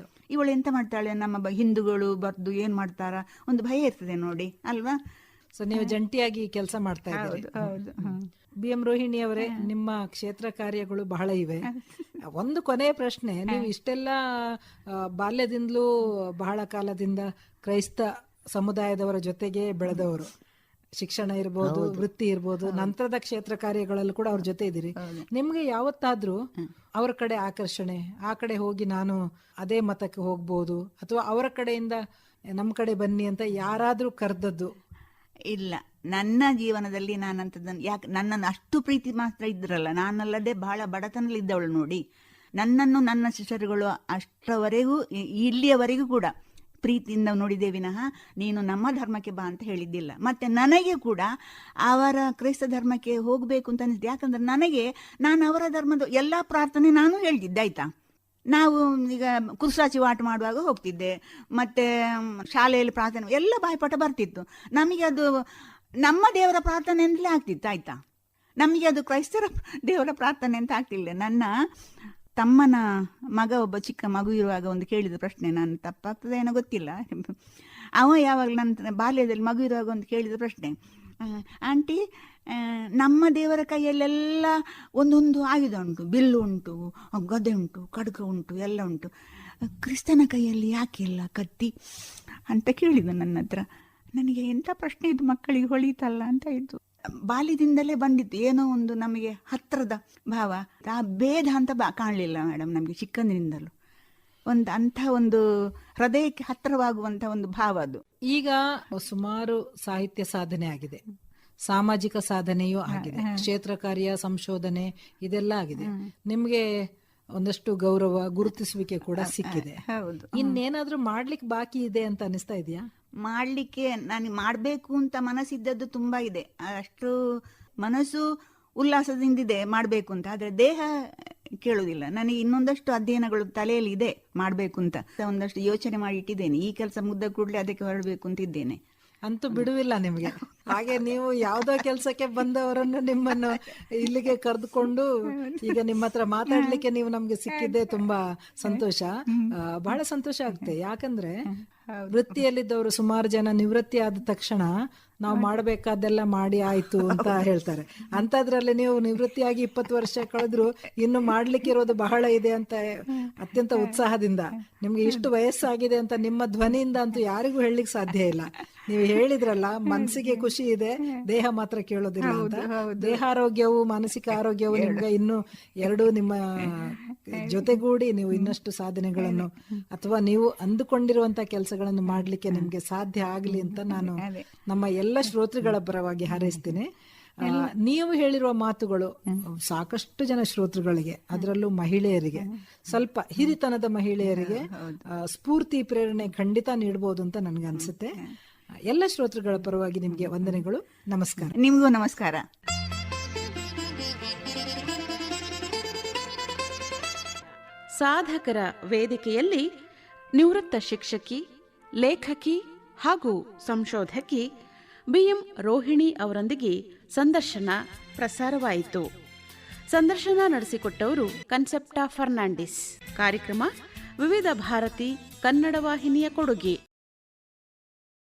ಇವಳು ಎಂತ ಮಾಡ್ತಾಳೆ, ನಮ್ಮ ಹಿಂದೂಗಳು ಬರ್ದು ಏನ್ ಮಾಡ್ತಾರ, ಒಂದು ಭಯ ಇರ್ತದೆ ನೋಡಿ ಅಲ್ವಾ. ಸೊ ನೀವು ಜಂಟಿಯಾಗಿ ಕೆಲಸ ಮಾಡ್ತಾ ಇದ್ದೀರಿ. BM ರೋಹಿಣಿ ಅವರೇ, ನಿಮ್ಮ ಕ್ಷೇತ್ರ ಕಾರ್ಯಗಳು ಬಹಳ ಇವೆ. ಒಂದು ಕೊನೆಯ ಪ್ರಶ್ನೆ, ನೀವು ಇಷ್ಟೆಲ್ಲ ಬಾಲ್ಯದಿಂದಲೂ ಬಹಳ ಕಾಲದಿಂದ ಕ್ರೈಸ್ತ ಸಮುದಾಯದವರ ಜೊತೆಗೆ ಬೆಳೆದವರು, ಶಿಕ್ಷಣ ಇರ್ಬೋದು, ವೃತ್ತಿ ಇರ್ಬೋದು, ನಂತರದ ಕ್ಷೇತ್ರ ಕಾರ್ಯಗಳಲ್ಲೂ ಕೂಡ ಅವ್ರ ಜೊತೆ ಇದ್ದೀರಿ. ನಿಮ್ಗೆ ಯಾವತ್ತಾದ್ರೂ ಅವರ ಕಡೆ ಆಕರ್ಷಣೆ, ಆ ಕಡೆ ಹೋಗಿ ನಾನು ಅದೇ ಮತಕ್ಕೆ ಹೋಗ್ಬೋದು, ಅಥವಾ ಅವರ ಕಡೆಯಿಂದ ನಮ್ಮ ಕಡೆ ಬನ್ನಿ ಅಂತ ಯಾರಾದ್ರೂ ಕರೆದದ್ದು? ಇಲ್ಲ, ನನ್ನ ಜೀವನದಲ್ಲಿ ನಾನಂತದನ್ನು ಯಾಕೆ ನನ್ನನ್ನು ಅಷ್ಟು ಪ್ರೀತಿ ಮಾತ್ರ ಇದ್ರಲ್ಲ, ನಾನಲ್ಲದೆ ಬಹಳ ಬಡತನದಲ್ಲಿ ಇದ್ದವಳು ನೋಡಿ. ನನ್ನನ್ನು ನನ್ನ ಶಿಷ್ಯರುಗಳು ಅಷ್ಟರವರೆಗೂ ಇಲ್ಲಿಯವರೆಗೂ ಕೂಡ ಪ್ರೀತಿಯಿಂದ ನೋಡಿದೆ ವಿನಃ ನೀನು ನಮ್ಮ ಧರ್ಮಕ್ಕೆ ಬಾ ಅಂತ ಹೇಳಿದ್ದಿಲ್ಲ. ಮತ್ತೆ ನನಗೆ ಕೂಡ ಅವರ ಕ್ರೈಸ್ತ ಧರ್ಮಕ್ಕೆ ಹೋಗಬೇಕು ಅಂತ ಅನಿಸ್ತು. ಯಾಕಂದ್ರೆ ನಾನು ಅವರ ಧರ್ಮದ ಎಲ್ಲ ಪ್ರಾರ್ಥನೆ ನಾನು ಹೇಳ್ತಿದ್ದೆ ಆಯ್ತಾ. ನಾವು ಈಗ ಕುರ್ಸಾಚಿ ವಾಟ ಮಾಡುವಾಗ ಹೋಗ್ತಿದ್ದೆ, ಮತ್ತೆ ಶಾಲೆಯಲ್ಲಿ ಪ್ರಾರ್ಥನೆ ಎಲ್ಲ ಬಾಯ್ಪಾಠ ಬರ್ತಿತ್ತು. ನಮಗೆ ಅದು ನಮ್ಮ ದೇವರ ಪ್ರಾರ್ಥನೆ ಅಂತಲೇ ಆಗ್ತಿತ್ತು ಆಯ್ತಾ. ನಮಗೆ ಅದು ಕ್ರೈಸ್ತರ ದೇವರ ಪ್ರಾರ್ಥನೆ ಅಂತ ಆಗ್ತಿಲ್ಲ. ನನ್ನ ತಮ್ಮನ ಮಗ ಒಬ್ಬ ಚಿಕ್ಕ ಮಗು ಇರುವಾಗ ಒಂದು ಕೇಳಿದ ಪ್ರಶ್ನೆ, ನಾನು ತಪ್ಪಾಗ್ತದೆ ಏನೋ ಗೊತ್ತಿಲ್ಲ, ಅವ ಯಾವಾಗಲೂ ನನ್ನ ಬಾಲ್ಯದಲ್ಲಿ ಮಗು ಇರುವಾಗ ಒಂದು ಕೇಳಿದ ಪ್ರಶ್ನೆ, ಆಂಟಿ ನಮ್ಮ ದೇವರ ಕೈಯಲ್ಲೆಲ್ಲ ಒಂದೊಂದು ಆಯುಧ ಉಂಟು, ಬಿಲ್ಲು ಉಂಟು, ಗದೆ ಉಂಟು, ಖಡ್ಗ ಉಂಟು, ಎಲ್ಲ ಉಂಟು, ಕ್ರಿಸ್ತನ ಕೈಯಲ್ಲಿ ಯಾಕೆ ಇಲ್ಲ ಕತ್ತಿ ಅಂತ ಕೇಳಿದ ನನ್ನ ಹತ್ರ. ನನಗೆ ಎಂಥ ಪ್ರಶ್ನೆ ಇದು, ಮಕ್ಕಳಿಗೆ ಹೊಳಿತಲ್ಲ ಅಂತ ಇತ್ತು. ಬಾಲ್ಯದಿಂದಲೇ ಬಂದಿತ್ತು ಏನೋ ಒಂದು ನಮಗೆ ಹತ್ತಿರದ ಭಾವ, ಆ ಭೇದ ಅಂತ ಕಾಣಲಿಲ್ಲ ಮೇಡಮ್ ನಮಗೆ ಚಿಕ್ಕಂದಿನಿಂದಲೂ. ಅಂಥ ಒಂದು ಹೃದಯಕ್ಕೆ ಹತ್ತಿರವಾಗುವಂಥ ಒಂದು ಭಾವ ಅದು. ಈಗ ಸುಮಾರು ಸಾಹಿತ್ಯ ಸಾಧನೆ ಆಗಿದೆ, ಸಾಮಾಜಿಕ ಸಾಧನೆಯೂ ಆಗಿದೆ, ಕ್ಷೇತ್ರ ಕಾರ್ಯ, ಸಂಶೋಧನೆ ಇದೆಲ್ಲ ಆಗಿದೆ. ನಿಮ್ಗೆ ಒಂದಷ್ಟು ಗೌರವ, ಗುರುತಿಸುವಿಕೆ ಕೂಡ ಸಿಕ್ಕಿದೆ. ಇನ್ನೇನಾದ್ರೂ ಮಾಡ್ಲಿಕ್ಕೆ ಬಾಕಿ ಇದೆ ಅಂತ ಅನಿಸ್ತಾ ಇದೆಯಾ? ಮಾಡ್ಲಿಕ್ಕೆ ನಾನು ಮಾಡಬೇಕು ಅಂತ ಮನಸ್ಸಿದ್ದದ್ದು ತುಂಬಾ ಇದೆ, ಅಷ್ಟು ಮನಸ್ಸು ಉಲ್ಲಾಸದಿಂದಿದೆ ಮಾಡಬೇಕು ಅಂತ. ಆದ್ರೆ ದೇಹ ಕೇಳುವುದಿಲ್ಲ. ನನಗೆ ಇನ್ನೊಂದಷ್ಟು ಅಧ್ಯಯನಗಳು ತಲೆಯಲ್ಲಿ ಇದೆ ಮಾಡಬೇಕು ಅಂತ, ಒಂದಷ್ಟು ಯೋಚನೆ ಮಾಡಿ ಇಟ್ಟಿದ್ದೇನೆ. ಈ ಕೆಲಸ ಮುಗ್ದ ಕೂಡಲೇ ಅದಕ್ಕೆ ಹೊರಡಬೇಕು ಅಂತ ಇದ್ದೇನೆ. ಅಂತೂ ಬಿಡುವಿಲ್ಲ ನಿಮ್ಗೆ. ಹಾಗೆ ನೀವು ಯಾವ್ದೋ ಕೆಲಸಕ್ಕೆ ಬಂದವರನ್ನು ನಿಮ್ಮನ್ನು ಇಲ್ಲಿಗೆ ಕರೆದುಕೊಂಡು ಈಗ ನಿಮ್ಮ ಹತ್ರ ಮಾತಾಡ್ಲಿಕ್ಕೆ ನೀವು ನಮ್ಗೆ ಸಿಕ್ಕಿದ್ದೆ ತುಂಬಾ ಸಂತೋಷ. ಬಹಳ ಸಂತೋಷ ಆಗುತ್ತೆ. ಯಾಕಂದ್ರೆ ವೃತ್ತಿಯಲ್ಲಿದ್ದವರು ಸುಮಾರು ಜನ ನಿವೃತ್ತಿ ಆದ ತಕ್ಷಣ ನಾವು ಮಾಡಬೇಕಾದೆಲ್ಲ ಮಾಡಿ ಆಯ್ತು ಅಂತ ಹೇಳ್ತಾರೆ. ಅಂತದ್ರಲ್ಲಿ ನೀವು ನಿವೃತ್ತಿಯಾಗಿ 20 ವರ್ಷ ಕಳೆದ್ರು ಇನ್ನು ಮಾಡ್ಲಿಕ್ಕೆ ಇರೋದು ಬಹಳ ಇದೆ ಅಂತ ಅತ್ಯಂತ ಉತ್ಸಾಹದಿಂದ, ನಿಮ್ಗೆ ಇಷ್ಟು ವಯಸ್ಸಾಗಿದೆ ಅಂತ ನಿಮ್ಮ ಧ್ವನಿಯಿಂದ ಅಂತೂ ಯಾರಿಗೂ ಹೇಳಲಿಕ್ಕೆ ಸಾಧ್ಯ ಇಲ್ಲ. ನೀವು ಹೇಳಿದ್ರಲ್ಲ, ಮನಸ್ಸಿಗೆ ಖುಷಿ ಇದೆ, ದೇಹ ಮಾತ್ರ ಕೇಳೋದಿಲ್ಲ ಅಂತ. ದೇಹಾರೋಗ್ಯವು ಮಾನಸಿಕ ಆರೋಗ್ಯವು ನಿಮ್ಗೆ ಇನ್ನು ಎರಡೂ ನಿಮ್ಮ ಜೊತೆಗೂಡಿ ನೀವು ಇನ್ನಷ್ಟು ಸಾಧನೆಗಳನ್ನು ಅಥವಾ ನೀವು ಅಂದುಕೊಂಡಿರುವಂತ ಕೆಲಸಗಳನ್ನು ಮಾಡ್ಲಿಕ್ಕೆ ನಿಮ್ಗೆ ಸಾಧ್ಯ ಆಗ್ಲಿ ಅಂತ ನಾನು ನಮ್ಮ ಎಲ್ಲ ಶ್ರೋತೃಗಳ ಪರವಾಗಿ ಹಾರೈಸ್ತೀನಿ. ನೀವು ಹೇಳಿರುವ ಮಾತುಗಳು ಸಾಕಷ್ಟು ಜನ ಶ್ರೋತೃಗಳಿಗೆ, ಅದರಲ್ಲೂ ಮಹಿಳೆಯರಿಗೆ, ಸ್ವಲ್ಪ ಹಿರಿತನದ ಮಹಿಳೆಯರಿಗೆ ಸ್ಫೂರ್ತಿ, ಪ್ರೇರಣೆ ಖಂಡಿತ ನೀಡಬಹುದು ಅಂತ ನನ್ಗೆ ಅನ್ಸುತ್ತೆ. ಎಲ್ಲ ಶ್ರೋತೃಗಳ ಪರವಾಗಿ ನಿಮ್ಗೆ ವಂದನೆಗಳು. ನಮಸ್ಕಾರ. ನಿಮಗೂ ನಮಸ್ಕಾರ. ಸಾಧಕರ ವೇದಿಕೆಯಲ್ಲಿ ನಿವೃತ್ತ ಶಿಕ್ಷಕಿ, ಲೇಖಕಿ ಹಾಗೂ ಸಂಶೋಧಕಿ BM ರೋಹಿಣಿ ಅವರೊಂದಿಗೆ ಸಂದರ್ಶನ ಪ್ರಸಾರವಾಯಿತು. ಸಂದರ್ಶನ ನಡೆಸಿಕೊಟ್ಟವರು ಕನ್ಸೆಪ್ಟಾ ಫರ್ನಾಂಡಿಸ್. ಕಾರ್ಯಕ್ರಮ ವಿವಿಧ ಭಾರತಿ ಕನ್ನಡ ವಾಹಿನಿಯ ಕೊಡುಗೆ.